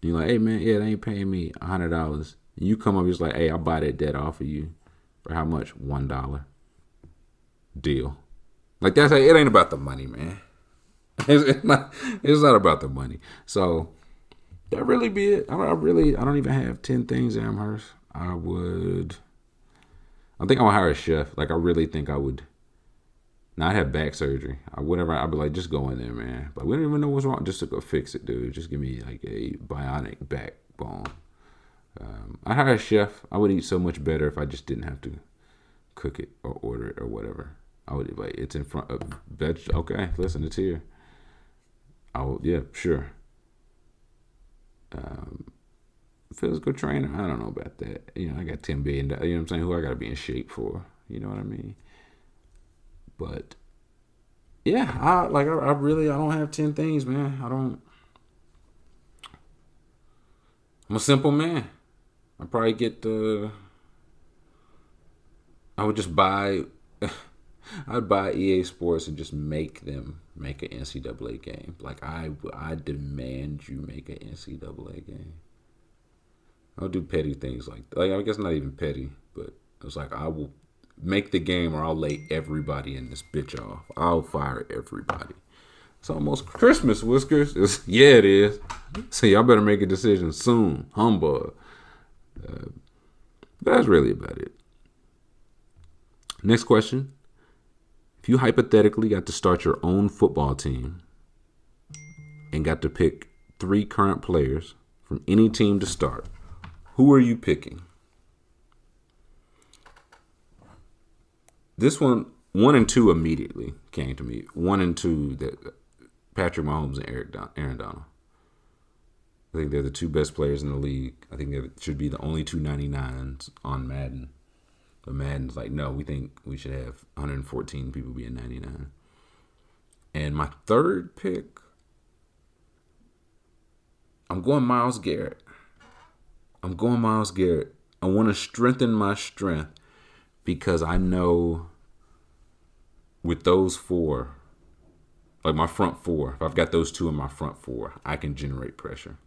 You're like, hey man, yeah, they ain't paying me $100. And you come up, it's like, hey, I'll buy that debt off of you for how much? $1. Deal. Like, that's it ain't about the money, man. It's not about the money. So that really be it. I don't even have 10 things, Amherst. I think I would hire a chef. Like, I really think I would not have back surgery. I'd be like, just go in there, man. But we don't even know what's wrong. Just to go fix it, dude. Just give me like a bionic backbone. I hire a chef. I would eat so much better if I just didn't have to cook it or order it or whatever. I would, like, it's in front of okay, listen, it's here. Yeah, sure. Physical trainer, I don't know about that. You know, I got $10 billion. You know what I'm saying? Who I got to be in shape for? You know what I mean? But yeah, I don't have 10 things, man. I'm a simple man. I probably I would just buy. I'd buy EA Sports and just make them make an NCAA game. Like, I demand you make an NCAA game. I'll do petty things like I guess not even petty, but it's like, I will make the game or I'll lay everybody in this bitch off. I'll fire everybody. It's almost Christmas, Whiskers. Yeah, it is. So y'all better make a decision soon. Humbug. But that's really about it. Next question. If you hypothetically got to start your own football team and got to pick 3 current players from any team to start, who are you picking? This one and 2 immediately came to me. 1 and 2, that Patrick Mahomes and Aaron Donald. I think they're the 2 best players in the league. I think they should be the only 2 99s on Madden. But Madden's like, no, we think we should have 114 people being 99. And my third pick, I'm going Myles Garrett. I want to strengthen my strength because I know with those 4, like my front 4, if I've got those 2 in my front 4, I can generate pressure.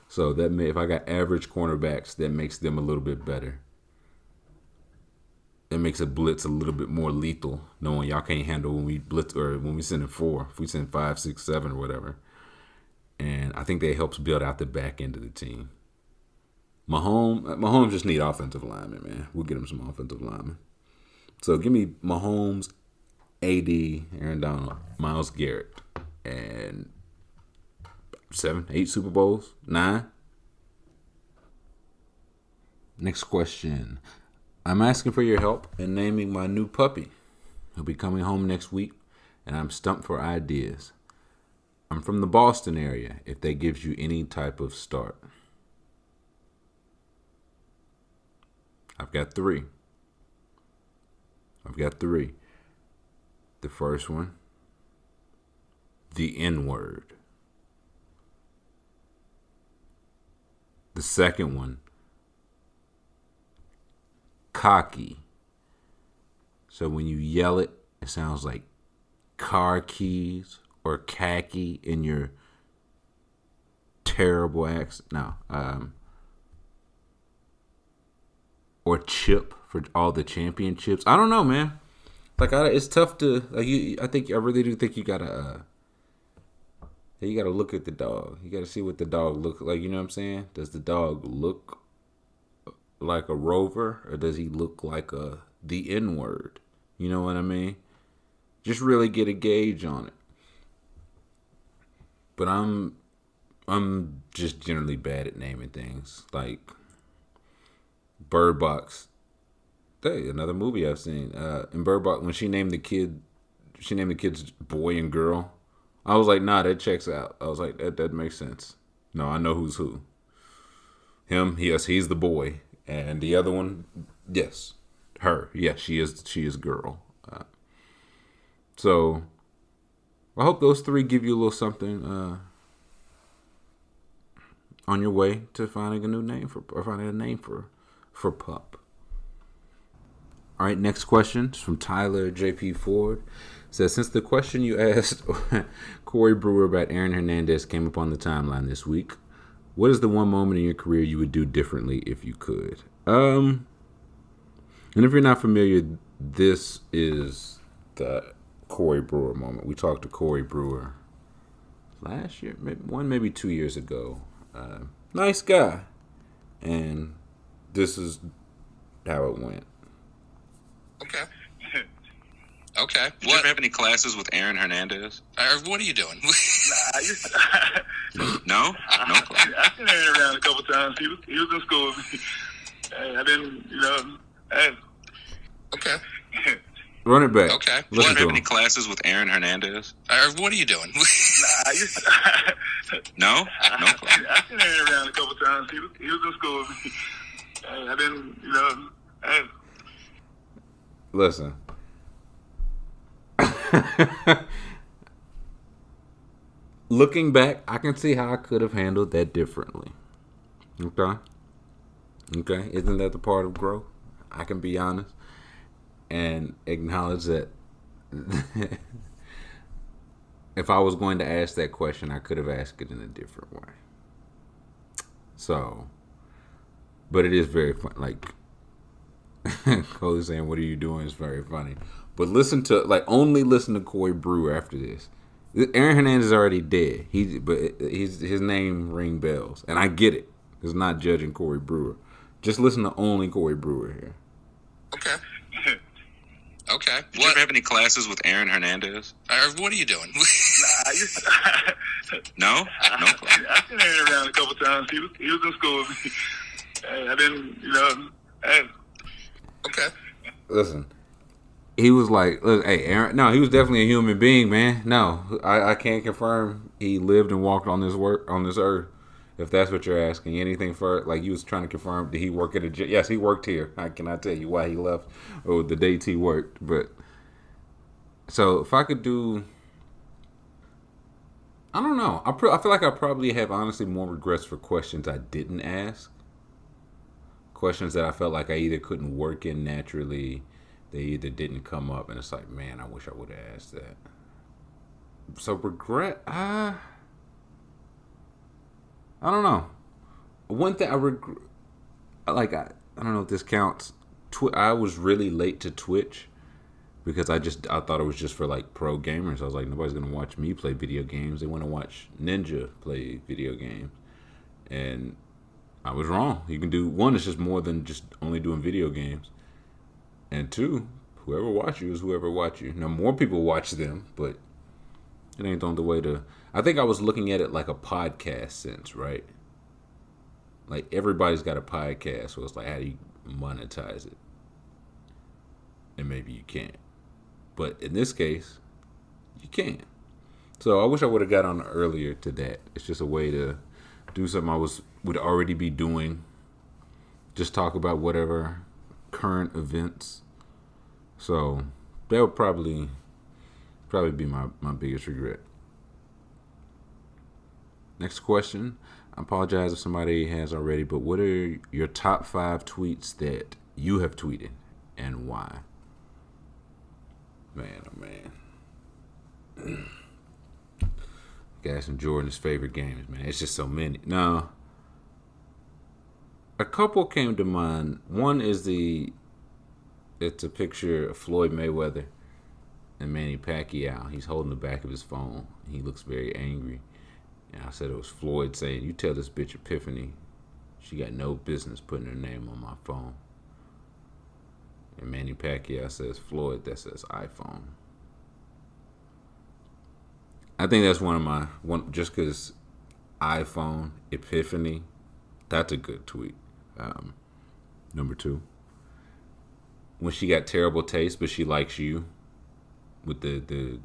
So if I got average cornerbacks, that makes them a little bit better. it makes a blitz a little bit more lethal, knowing y'all can't handle when we blitz or when we send in 4. If we send 5, 6, 7, or whatever. And I think that helps build out the back end of the team. Mahomes just need offensive linemen, man. We'll get him some offensive linemen. So give me Mahomes, AD, Aaron Donald, Myles Garrett, and 7, 8 Super Bowls, 9. Next question. I'm asking for your help in naming my new puppy. He'll be coming home next week, and I'm stumped for ideas. I'm from the Boston area, if that gives you any type of start. I've got 3. The first one, the N-word. The second one, cocky. So when you yell it, it sounds like car keys or khaki in your terrible accent. No, or chip for all the championships. I don't know, man. Like, it's tough to like. I really do think you gotta look at the dog. You gotta see what the dog looks like. You know what I'm saying? Does the dog look like a rover, or does he look like the N-word? You know what I mean? Just really get a gauge on it. But I'm just generally bad at naming things. Like Bird Box. Hey, another movie I've seen. In Bird Box, when she named the kids boy and girl. I was like, nah, that checks out. I was like, that makes sense. No, I know who's who. Him, yes, he's the boy. And the other one, yes, her. Yes, she is girl. So I hope those 3 give you a little something on your way to finding a name for pup. All right, next question is from Tyler J.P. Ford. It says, since the question you asked Corey Brewer about Aaron Hernandez came up on the timeline this week, what is the one moment in your career you would do differently if you could? And if you're not familiar, this is the Corey Brewer moment. We talked to Corey Brewer last year, maybe 2 years ago. Nice guy. And this is how it went. Okay. Okay. Did you ever have any classes with Aaron Hernandez? What are you doing? No? No class. I've seen Aaron around a couple times. He was in school with me. Hey, I didn't, hey. Okay. Run it back. Okay. Listen Did you ever to have him. any classes with Aaron Hernandez? What are you doing? No? No class. I've seen Aaron around a couple times. He was in school with me. Hey, I didn't, hey. Listen. Looking back, I can see how I could have handled that differently. Okay? Isn't that the part of growth? I can be honest and acknowledge that if I was going to ask that question, I could have asked it in a different way. So, but it is very fun. Like, Cole saying, what are you doing? Is very funny. But only listen to Corey Brewer after this. Aaron Hernandez is already dead. His name ring bells. And I get it. It's not judging Corey Brewer. Just listen to only Corey Brewer here. Okay. Okay. Did you ever have any classes with Aaron Hernandez? What are you doing? No? No class. I've seen Aaron around a couple times. He was in school with me. Hey, I didn't, hey. Okay. Listen. He was like, look, hey, Aaron. No, he was definitely a human being, man. No, I can't confirm he lived and walked on this earth. If that's what you're asking, anything for like you was trying to confirm, did he work at a gym? Yes, he worked here. I cannot tell you why he left or the dates he worked, but so if I could do, I don't know. I feel like I probably have honestly more regrets for questions I didn't ask, questions that I felt like I either couldn't work in naturally. They either didn't come up, and it's like, man, I wish I would have asked that. So regret, I don't know. One thing I regret, I don't know if this counts. I was really late to Twitch because I thought it was just for like pro gamers. I was like, nobody's gonna watch me play video games. They want to watch Ninja play video games, and I was wrong. You can do one. It's just more than just only doing video games, and two, whoever watch you is whoever watch you. Now more people watch them, but it ain't the only way to. I think I was looking at it like a podcast sense, right? Like everybody's got a podcast, so it's like, how do you monetize it? And maybe you can't. But in this case, you can. So I wish I would have got on earlier to that. It's just a way to do something I would already be doing. Just talk about whatever current events. So that would probably be my biggest regret. Next question. I apologize if somebody has already, but what are your top 5 tweets that you have tweeted and why? Man, oh man. Guys from Jordan's favorite games, man. It's just so many. No. A couple came to mind. One is it's a picture of Floyd Mayweather and Manny Pacquiao. He's holding the back of his phone. He looks very angry. And I said it was Floyd saying, "You tell this bitch Epiphany she got no business putting her name on my phone." And Manny Pacquiao says, "Floyd, that says iPhone." I think that's one just because iPhone, Epiphany, that's a good tweet. Number 2, when she got terrible taste, but she likes you, with the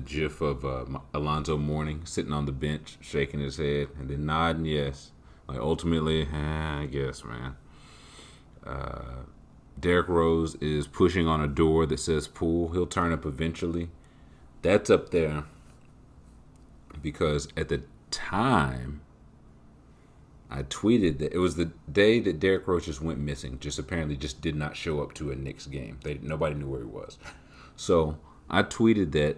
gif of Alonzo Mourning sitting on the bench, shaking his head, and then nodding yes. Like, ultimately, I guess, man. Derrick Rose is pushing on a door that says pool. He'll turn up eventually. That's up there because at the time I tweeted that it was the day that Derrick Rose just went missing. Just apparently just did not show up to a Knicks game. Nobody knew where he was. So I tweeted that,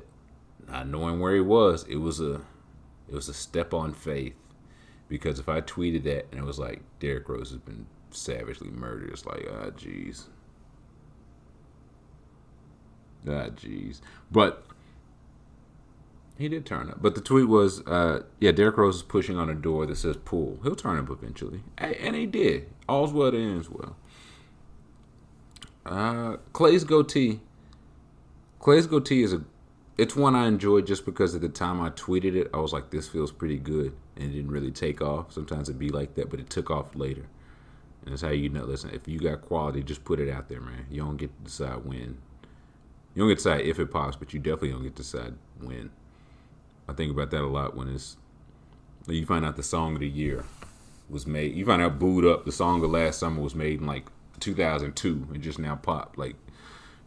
not knowing where he was, it was a step on faith. Because if I tweeted that and it was like, Derrick Rose has been savagely murdered, it's like, jeez. But he did turn up. But the tweet was, Derrick Rose is pushing on a door that says pool. He'll turn up eventually. And he did. All's well that ends well. Clay's goatee. Clay's goatee it's one I enjoyed just because at the time I tweeted it, I was like, this feels pretty good. And it didn't really take off. Sometimes it'd be like that, but it took off later. And that's how you know, listen, if you got quality, just put it out there, man. You don't get to decide when. You don't get to decide if it pops, but you definitely don't get to decide when. I think about that a lot when you find out the song of the year was made. You find out Booed Up, the song of last summer, was made in like 2002 and just now popped. Like,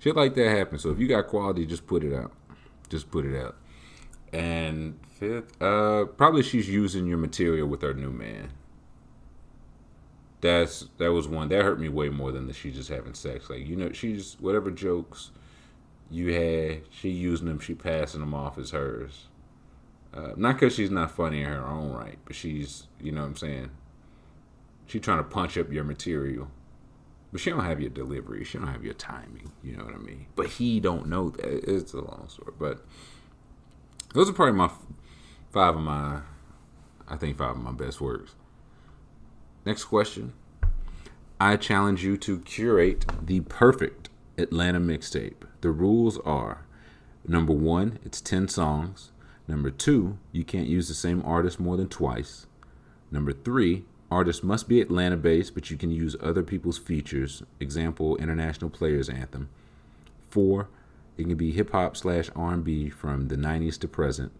shit like that happens. So if you got quality, just put it out. Just put it out. And 5th, probably she's using your material with her new man. That was one that hurt me way more than she just having sex. Like, she's whatever jokes you had, she using them, she passing them off as hers. Not because she's not funny in her own right, but she's, you know what I'm saying, she trying to punch up your material. But she don't have your delivery. She don't have your timing. You know what I mean? But he don't know that. It's a long story. But those are probably five of my best works. Next question. I challenge you to curate the perfect Atlanta mixtape. The rules are, number 1, it's 10 songs. Number 2, you can't use the same artist more than twice. Number 3, artists must be Atlanta-based, but you can use other people's features. Example, International Players Anthem. 4, it can be hip-hop/R&B from the 90s to present.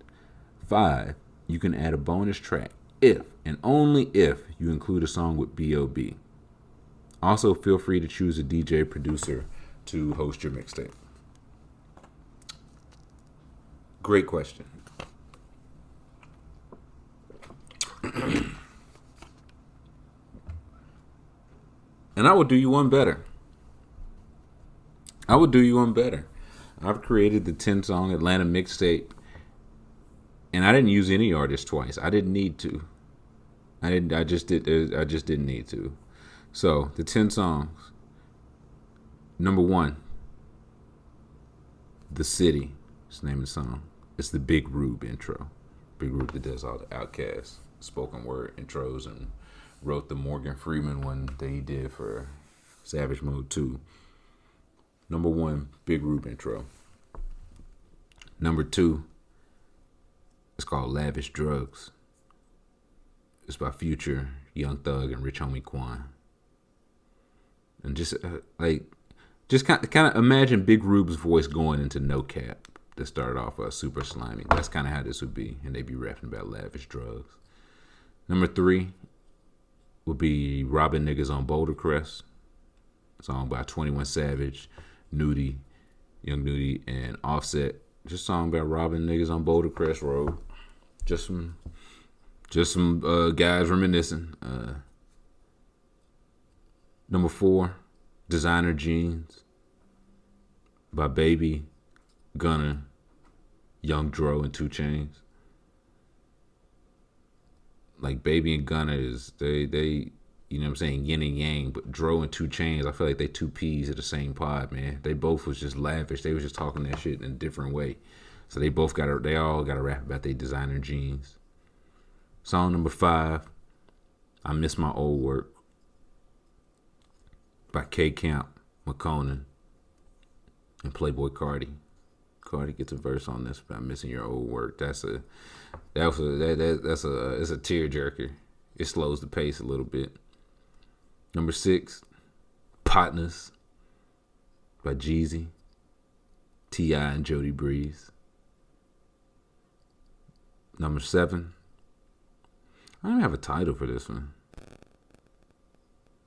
5, you can add a bonus track if, and only if, you include a song with B.O.B. Also, feel free to choose a DJ producer to host your mixtape. Great question. And I will do you one better. I've created the 10-song Atlanta mixtape, and I didn't use any artist twice. I didn't need to. I just didn't need to. So the 10 songs. Number 1, The City. It's the name of the song. It's the Big Rube intro. Big Rube that does all the Outkast spoken word intros and wrote the Morgan Freeman one that he did for Savage Mode 2. Number 1, Big Rube intro. Number 2, it's called Lavish Drugs. It's by Future, Young Thug, and Rich Homie Quan. And just kind of imagine Big Rube's voice going into No Cap that started off super slimy. That's kind of how this would be, and they'd be rapping about lavish drugs. Number 3 would be Robbing Niggas on Boulder Crest, a song by 21 Savage, Nudie, Young Nudie, and Offset. Just a song about robbing niggas on Boulder Crest Road. Just some guys reminiscing. Number 4, Designer Jeans by Baby, Gunna, Young Dro, and 2 Chainz. Like Baby and Gunna is they you know what I'm saying, yin and yang, but Dro and 2 Chainz, I feel like they 2 peas of the same pod, man. They both was just lavish. They was just talking that shit in a different way. So they all gotta rap about their designer jeans. Song number 5, I Miss My Old Work by K Camp, McConan, and Playboy Cardi. Cardi gets a verse on this about missing your old work. It's a tearjerker. It slows the pace a little bit. Number 6, Partners by Jeezy, T.I., and Jody Breeze. Number 7, I don't have a title for this one.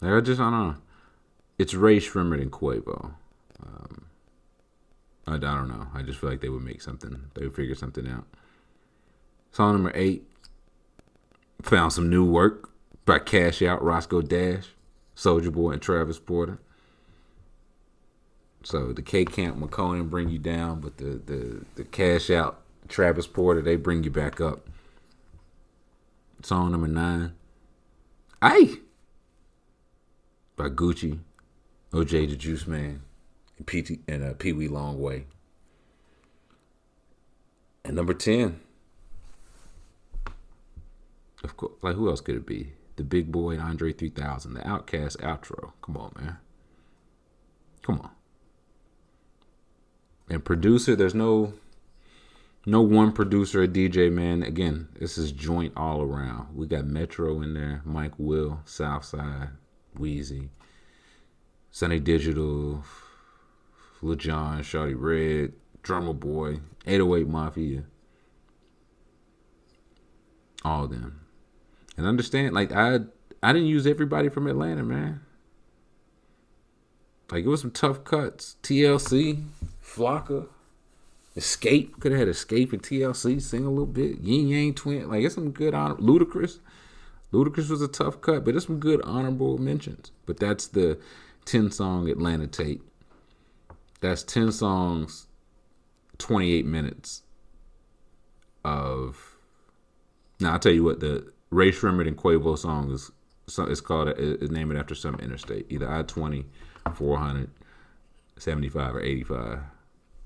I don't know. It's Ray Shrimmer and Quavo. I don't know. I just feel like they would make something. They would figure something out. Song number 8, Found Some New Work by Cash Out, Roscoe Dash, Soulja Boy, and Travis Porter. So the K Camp, McConan bring you down, but the Cash Out, Travis Porter, they bring you back up. Song number 9, Aye, by Gucci, OJ the Juice Man, and Pee Wee Longway. And number 10, of course, like who else could it be? The Big Boy and Andre 3000, the Outkast outro. Come on, man. Come on. And producer, there's no one producer or DJ, man. Again, this is joint all around. We got Metro in there, Mike Will, Southside, Wheezy, Sunny Digital, Lil Jon, Shawty Red, Drummer Boy, 808 Mafia. All of them. And understand, like, I didn't use everybody from Atlanta, man. Like, it was some tough cuts. TLC, Flocka, Escape. Could have had Escape and TLC sing a little bit. Yin Yang Twin. Like, it's some good honor. Ludacris. Ludacris was a tough cut, but it's some good honorable mentions. But that's the 10-song Atlanta tape. That's 10 songs, 28 minutes of... Now, I'll tell you what, the Ray Shrimmer and Quavo song is called, it's named after some interstate. Either I-20, 400, 75, or 85.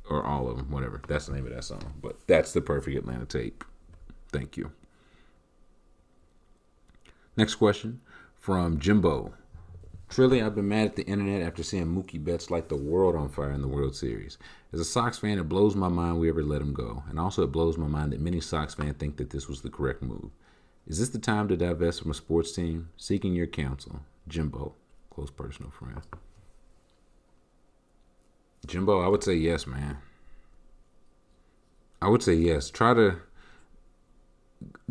Or all of them, whatever. That's the name of that song. But that's the perfect Atlanta tape. Thank you. Next question from Jimbo. Truly, I've been mad at the internet after seeing Mookie Betts light the world on fire in the World Series. As a Sox fan, it blows my mind we ever let him go. And also it blows my mind that many Sox fans think that this was the correct move. Is this the time to divest from a sports team? Seeking your counsel. Jimbo, close personal friend. Jimbo, I would say yes, man. I would say yes. Try to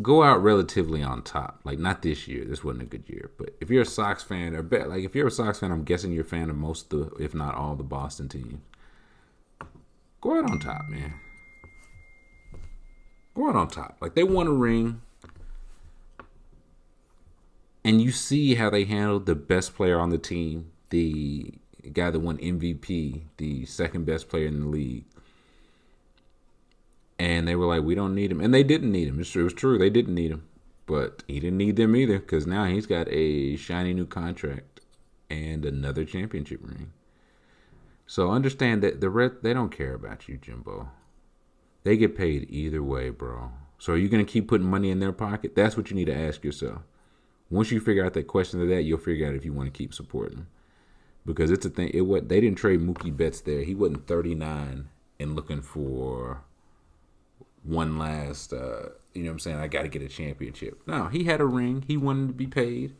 go out relatively on top. Like, not this year. This wasn't a good year. But if you're a Sox fan, if you're a Sox fan, I'm guessing you're a fan of most of the, if not all, the Boston teams. Go out on top, man. Go out on top. Like, they won a ring. And you see how they handled the best player on the team, the guy that won MVP, the second best player in the league. And they were like, we don't need him. And they didn't need him. It was true. They didn't need him. But he didn't need them either, because now he's got a shiny new contract and another championship ring. So understand that they don't care about you, Jimbo. They get paid either way, bro. So are you going to keep putting money in their pocket? That's what you need to ask yourself. Once you figure out that question of that, you'll figure out if you want to keep supporting them. Because it's a thing. They didn't trade Mookie Betts there. He wasn't 39 and looking for one last, you know what I'm saying, I got to get a championship. No, he had a ring. He wanted to be paid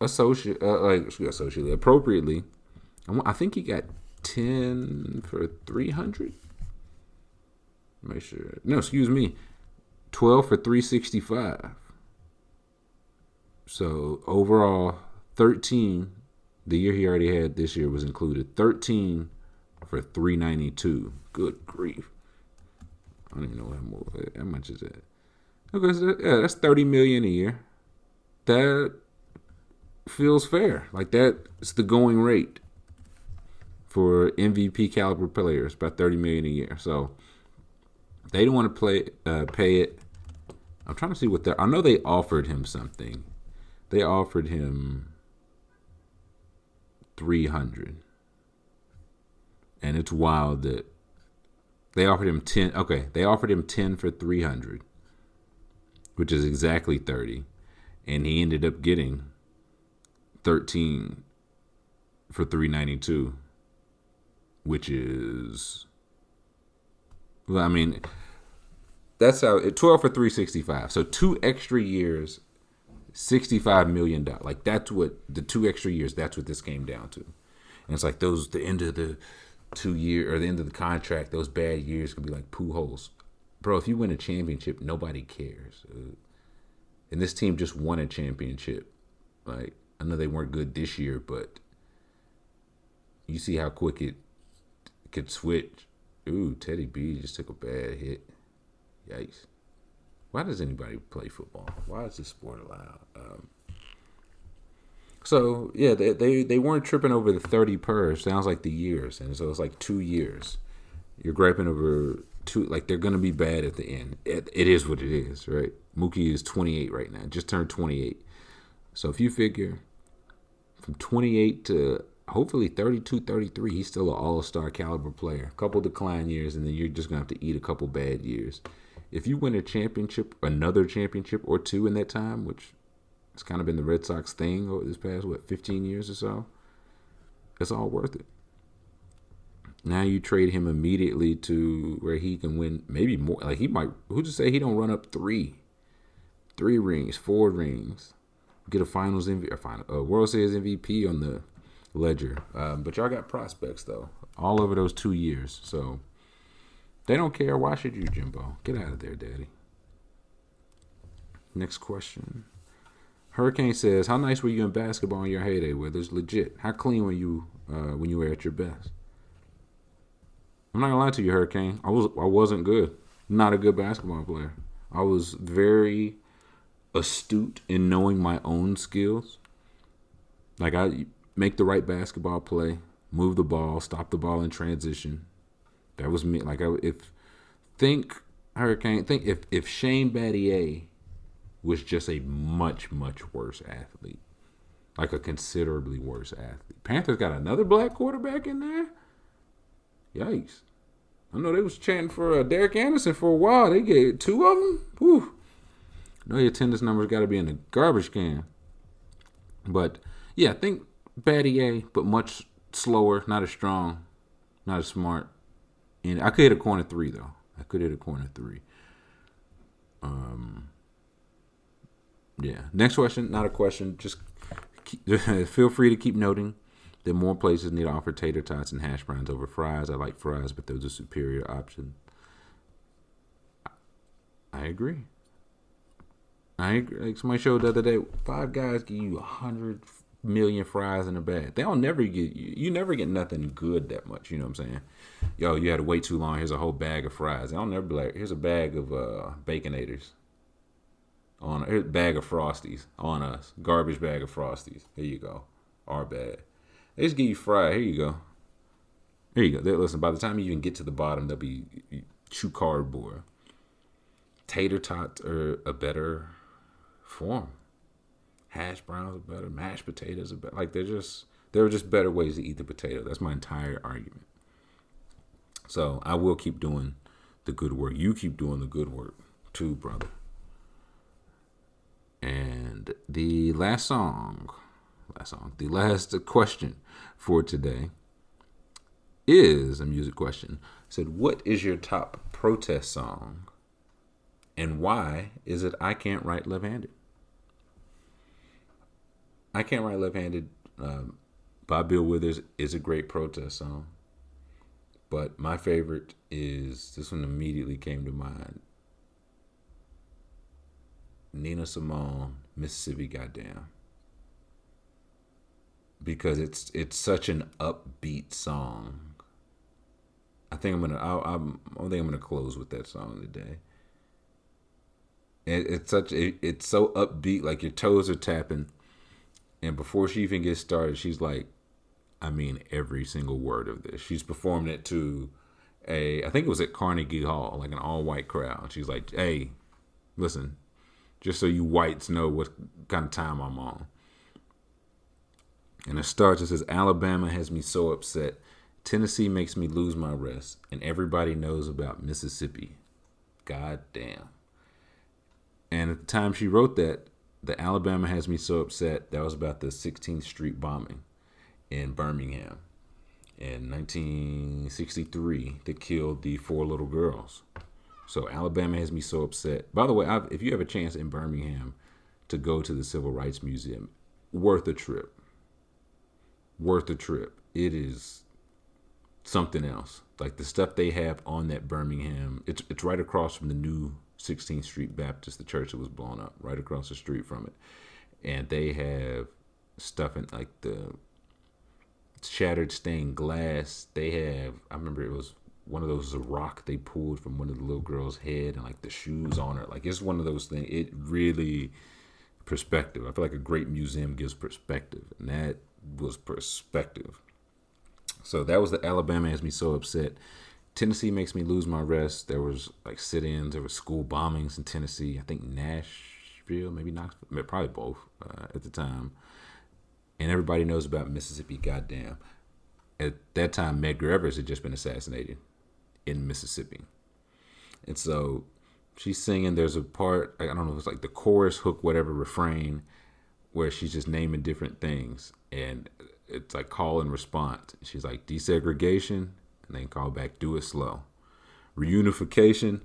appropriately. I think he got 10 for 300. Make sure. No, excuse me. 12 for 365. So overall, 13. The year he already had this year was included. 13 for 392. Good grief. I don't even know how much is that. Okay, so that's $30 million a year. That feels fair. Like that's the going rate for MVP caliber players, about $30 million a year. So they don't want to pay it. I'm trying to see what I know they offered him something. They offered him $300, and it's wild that they offered him 10. Okay, they offered him 10 for 300, which is exactly 30, and he ended up getting 13 for 392, which is, well, I mean, that's how 12 for 365. So 2 extra years. $65 million. Like that's what the 2 extra years. That's what this came down to. And it's like the end of the 2 year or the end of the contract. Those bad years could be like Pujols, bro. If you win a championship, nobody cares. And this team just won a championship. Like I know they weren't good this year, but you see how quick it could switch. Ooh, Teddy B just took a bad hit. Yikes. Why does anybody play football? Why is this sport allowed? So yeah, they weren't tripping over the 30 per. Sounds like the years, and so it's like 2 years. You're griping over 2. Like they're gonna be bad at the end. It is what it is, right? Mookie is 28 right now. Just turned 28. So if you figure from 28 to hopefully 32, 33, he's still an all-star caliber player. A couple decline years, and then you're just gonna have to eat a couple bad years. If you win a championship, another championship or 2 in that time, which has kind of been the Red Sox thing over this past, 15 years or so, it's all worth it. Now you trade him immediately to where he can win maybe more. Like he might, who's to say he don't run up 3 rings, 4 rings, get a Finals MVP, a World Series MVP on the ledger. But y'all got prospects, though, all over those 2 years. So they don't care. Why should you, Jimbo? Get out of there, Daddy. Next question. Hurricane says, how nice were you in basketball in your heyday? Where there's legit. How clean were you when you were at your best? I'm not going to lie to you, Hurricane. I wasn't good. Not a good basketball player. I was very astute in knowing my own skills. Like, I make the right basketball play, move the ball, stop the ball in transition. That was me. Like, if Shane Battier was just a much, much worse athlete. Like a considerably worse athlete. Panthers got another black quarterback in there? Yikes. I know they was chanting for Derek Anderson for a while. They gave 2 of them. Whew. I know your attendance numbers got to be in the garbage can. But, yeah, I think Battier, but much slower, not as strong, not as smart. And I could hit a corner 3, though. I could hit a corner 3. Yeah. Next question, not a question. Just feel free to keep noting that more places need to offer tater tots and hash browns over fries. I like fries, but those are superior option. I agree. Like somebody showed the other day, 5 guys give you 100 million fries in a bag. They'll never get you never get nothing good that much. You know what I'm saying? Yo, you had to wait too long. Here's a whole bag of fries. They'll never be like, here's a bag of Baconators. Here's a bag of Frosties on us. Garbage bag of Frosties. Here you go. Our bag. They just give you fries. Here you go. Here you go. Listen, by the time you even get to the bottom, they'll be chew cardboard. Tater tots are a better form. hash browns are better, mashed potatoes are better. Like there are just better ways to eat the potato. That's my entire argument. So I will keep doing the good work. You keep doing the good work too, brother. And the last question for today is a music question. It said, what is your top protest song? And why is it I Can't Write Left-Handed? I Can't Write Left-Handed by Bill Withers is a great protest song. But my favorite is, this one immediately came to mind, Nina Simone, Mississippi Goddamn. Because it's such an upbeat song. I think I'm gonna close with that song today. It's so upbeat, like your toes are tapping, and before she even gets started, she's like, I mean every single word of this. She's performed it to I think it was at Carnegie Hall, like an all-white crowd. She's like, hey, listen, just so you whites know what kind of time I'm on. And it starts, it says, Alabama has me so upset. Tennessee makes me lose my rest. And everybody knows about Mississippi. God damn. And at the time she wrote that, the Alabama has me so upset, that was about the 16th Street bombing in Birmingham in 1963 that killed the 4 little girls. So Alabama has me so upset. By the way, if you have a chance in Birmingham to go to the Civil Rights Museum, worth a trip. Worth a trip. It is something else. Like the stuff they have on that Birmingham, it's right across from the new 16th Street Baptist, the church that was blown up, right across the street from it. And they have stuff in like the shattered stained glass. They have, I remember it was one of those, a rock they pulled from one of the little girl's head and like the shoes on her. Like it's one of those things. It really, perspective. I feel like a great museum gives perspective, and that was perspective. So that was the Alabama has me so upset. Tennessee makes me lose my rest. There was like sit-ins. There were school bombings in Tennessee. I think Nashville, maybe Knoxville, probably both at the time. And everybody knows about Mississippi. Goddamn. At that time, Medgar Evers had just been assassinated in Mississippi. And so she's singing. There's a part, I don't know if it's like the chorus, hook, whatever, refrain, where she's just naming different things. And it's like call and response. She's like, desegregation, and then call back, do it slow. Reunification,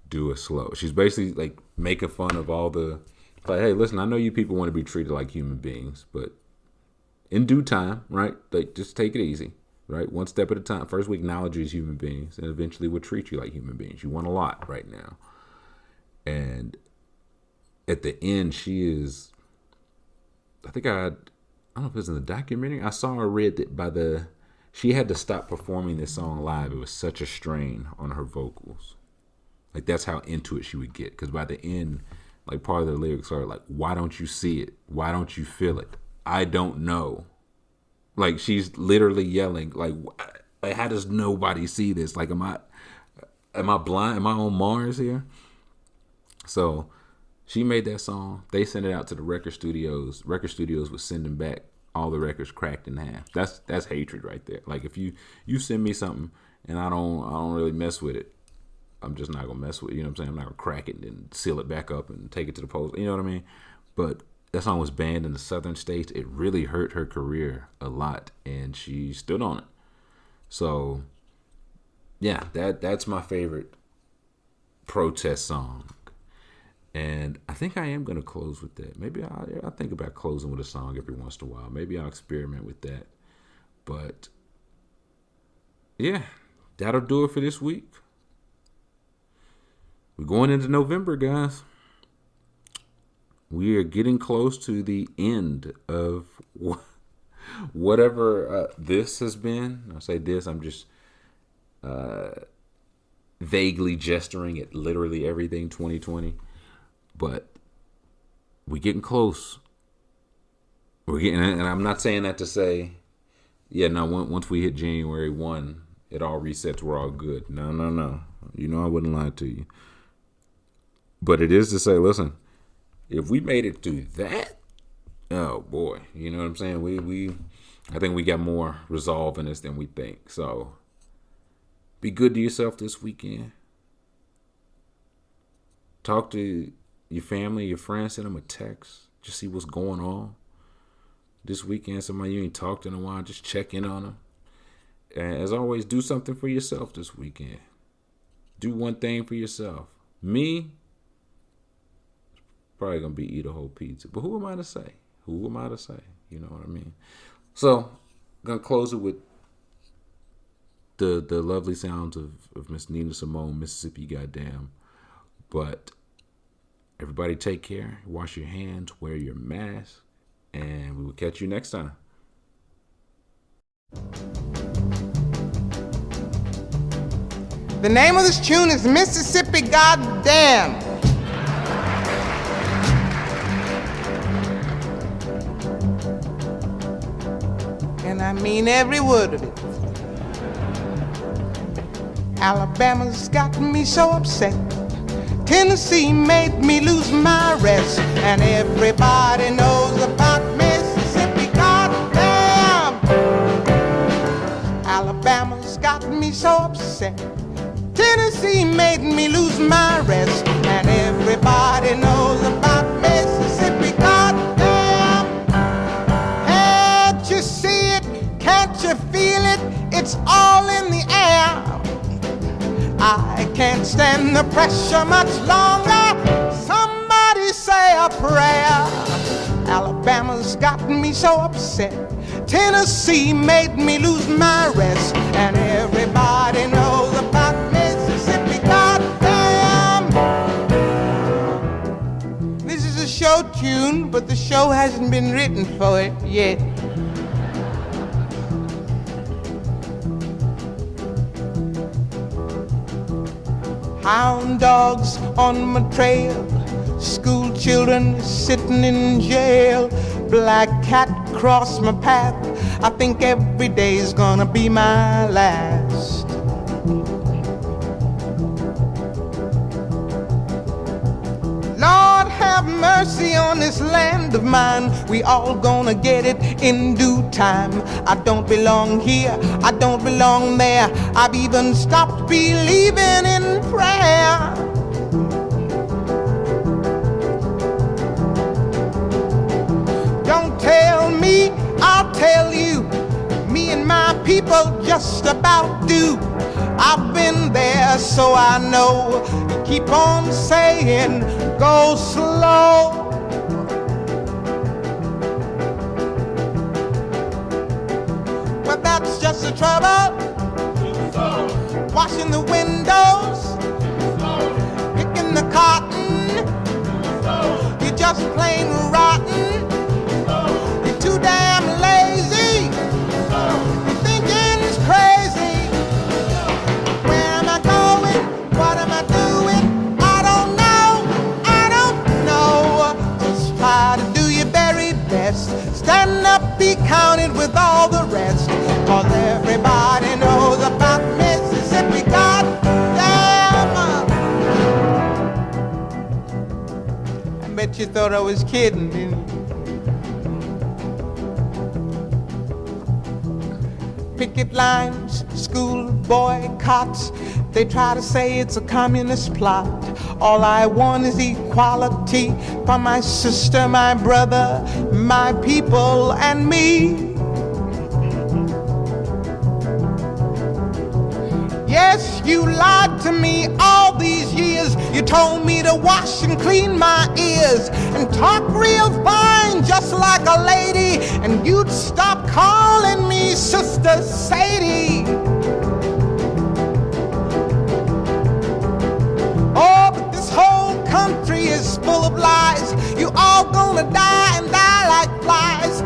do it slow. She's basically like making fun of all the, like, hey, listen, I know you people want to be treated like human beings, but in due time, right? Like, just take it easy, right? One step at a time. First, we acknowledge you as human beings, and eventually we'll treat you like human beings. You want a lot right now. And at the end, she is, I don't know if it was in the documentary. I saw or read that she had to stop performing this song live. It was such a strain on her vocals. Like, that's how into it she would get. Because by the end, like, part of the lyrics are like, why don't you see it? Why don't you feel it? I don't know. Like, she's literally yelling, like how does nobody see this? Like, am I blind? Am I on Mars here? So she made that song. They sent it out to the record studios. Record studios would send them back all the records cracked in half. That's hatred right there. Like, if you send me something and I don't really mess with it, I'm just not gonna mess with it. You know what I'm saying? I'm not gonna crack it and seal it back up and take it to the post. You know what I mean? But that song was banned in the southern states. It really hurt her career a lot, and she stood on it. So yeah, that's my favorite protest song. And I think I am going to close with that. Maybe I'll think about closing with a song every once in a while. Maybe I'll experiment with that. But yeah, that'll do it for this week. We're going into November, guys. We are getting close to the end of whatever this has been. I say this, I'm just vaguely gesturing at literally everything 2020. But we're getting close. And I'm not saying that to say, yeah, no, once we hit January 1, it all resets, we're all good. No. You know I wouldn't lie to you. But it is to say, listen, if we made it through that, Oh boy, you know what I'm saying? I think we got more resolve in us than we think. So be good to yourself this weekend. Talk to your family, your friends, send them a text. Just see what's going on. This weekend, somebody you ain't talked to in a while, just check in on them. And as always, do something for yourself this weekend. Do one thing for yourself. Me, probably going to be eat a whole pizza. But who am I to say? Who am I to say? You know what I mean? So, I'm going to close it with the lovely sounds of Miss Nina Simone, Mississippi Goddamn. But everybody take care. Wash your hands. Wear your mask. And we will catch you next time. The name of this tune is Mississippi Goddamn. And I mean every word of it. Alabama's got me so upset. Tennessee made me lose my rest. And everybody knows about Mississippi Goddamn. Alabama's got me so upset. Tennessee made me lose my rest. And everybody knows about Mississippi Goddamn. Can't you see it? Can't you feel it? It's all in the air. I can't stand the pressure much longer. Somebody say a prayer. Alabama's gotten me so upset. Tennessee made me lose my rest. And everybody knows about Mississippi Goddamn. This is a show tune, but the show hasn't been written for it yet. Hound dogs on my trail, school children sitting in jail, black cat cross my path. I think every day's gonna be my last. Lord have mercy on this land of mine. We all gonna get it in due time. I don't belong here, I don't belong there. I've even stopped believing in prayer. Don't tell me, I'll tell you. Me and my people just about do. I've been there, so I know. Keep on saying, go slow. But that's just the trouble. Washing the windows, picking the cotton. You're just plain rotten. You're too damn lazy. Your thinking's crazy. Where am I going? What am I doing? I don't know. Just try to do your very best. Stand up, be counted with all the rest. 'Cause everybody knows about Mississippi Goddamn. I bet you thought I was kidding, didn't you? Picket lines, school boycotts. They try to say it's a communist plot. All I want is equality for my sister, my brother, my people, and me. Yes, you lied to me all these years. You told me to wash and clean my ears and talk real fine just like a lady, and you'd stop calling me Sister Sadie. Oh, but this whole country is full of lies. You all gonna die and die like flies.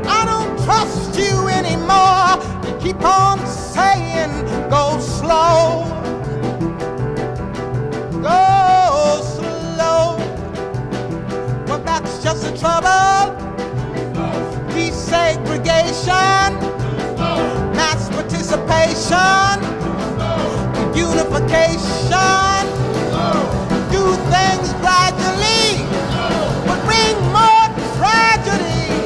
I don't trust you anymore. You keep on saying, go slow. Go slow. Well, that's just the trouble. Desegregation, mass participation, unification. Do things gradually, but bring more tragedy.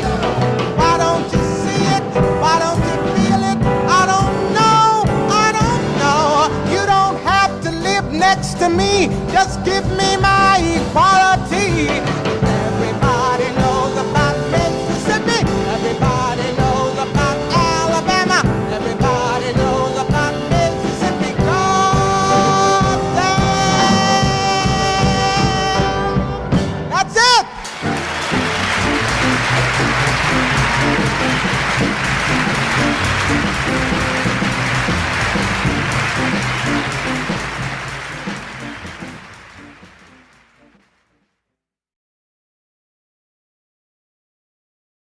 me, just give me my equality.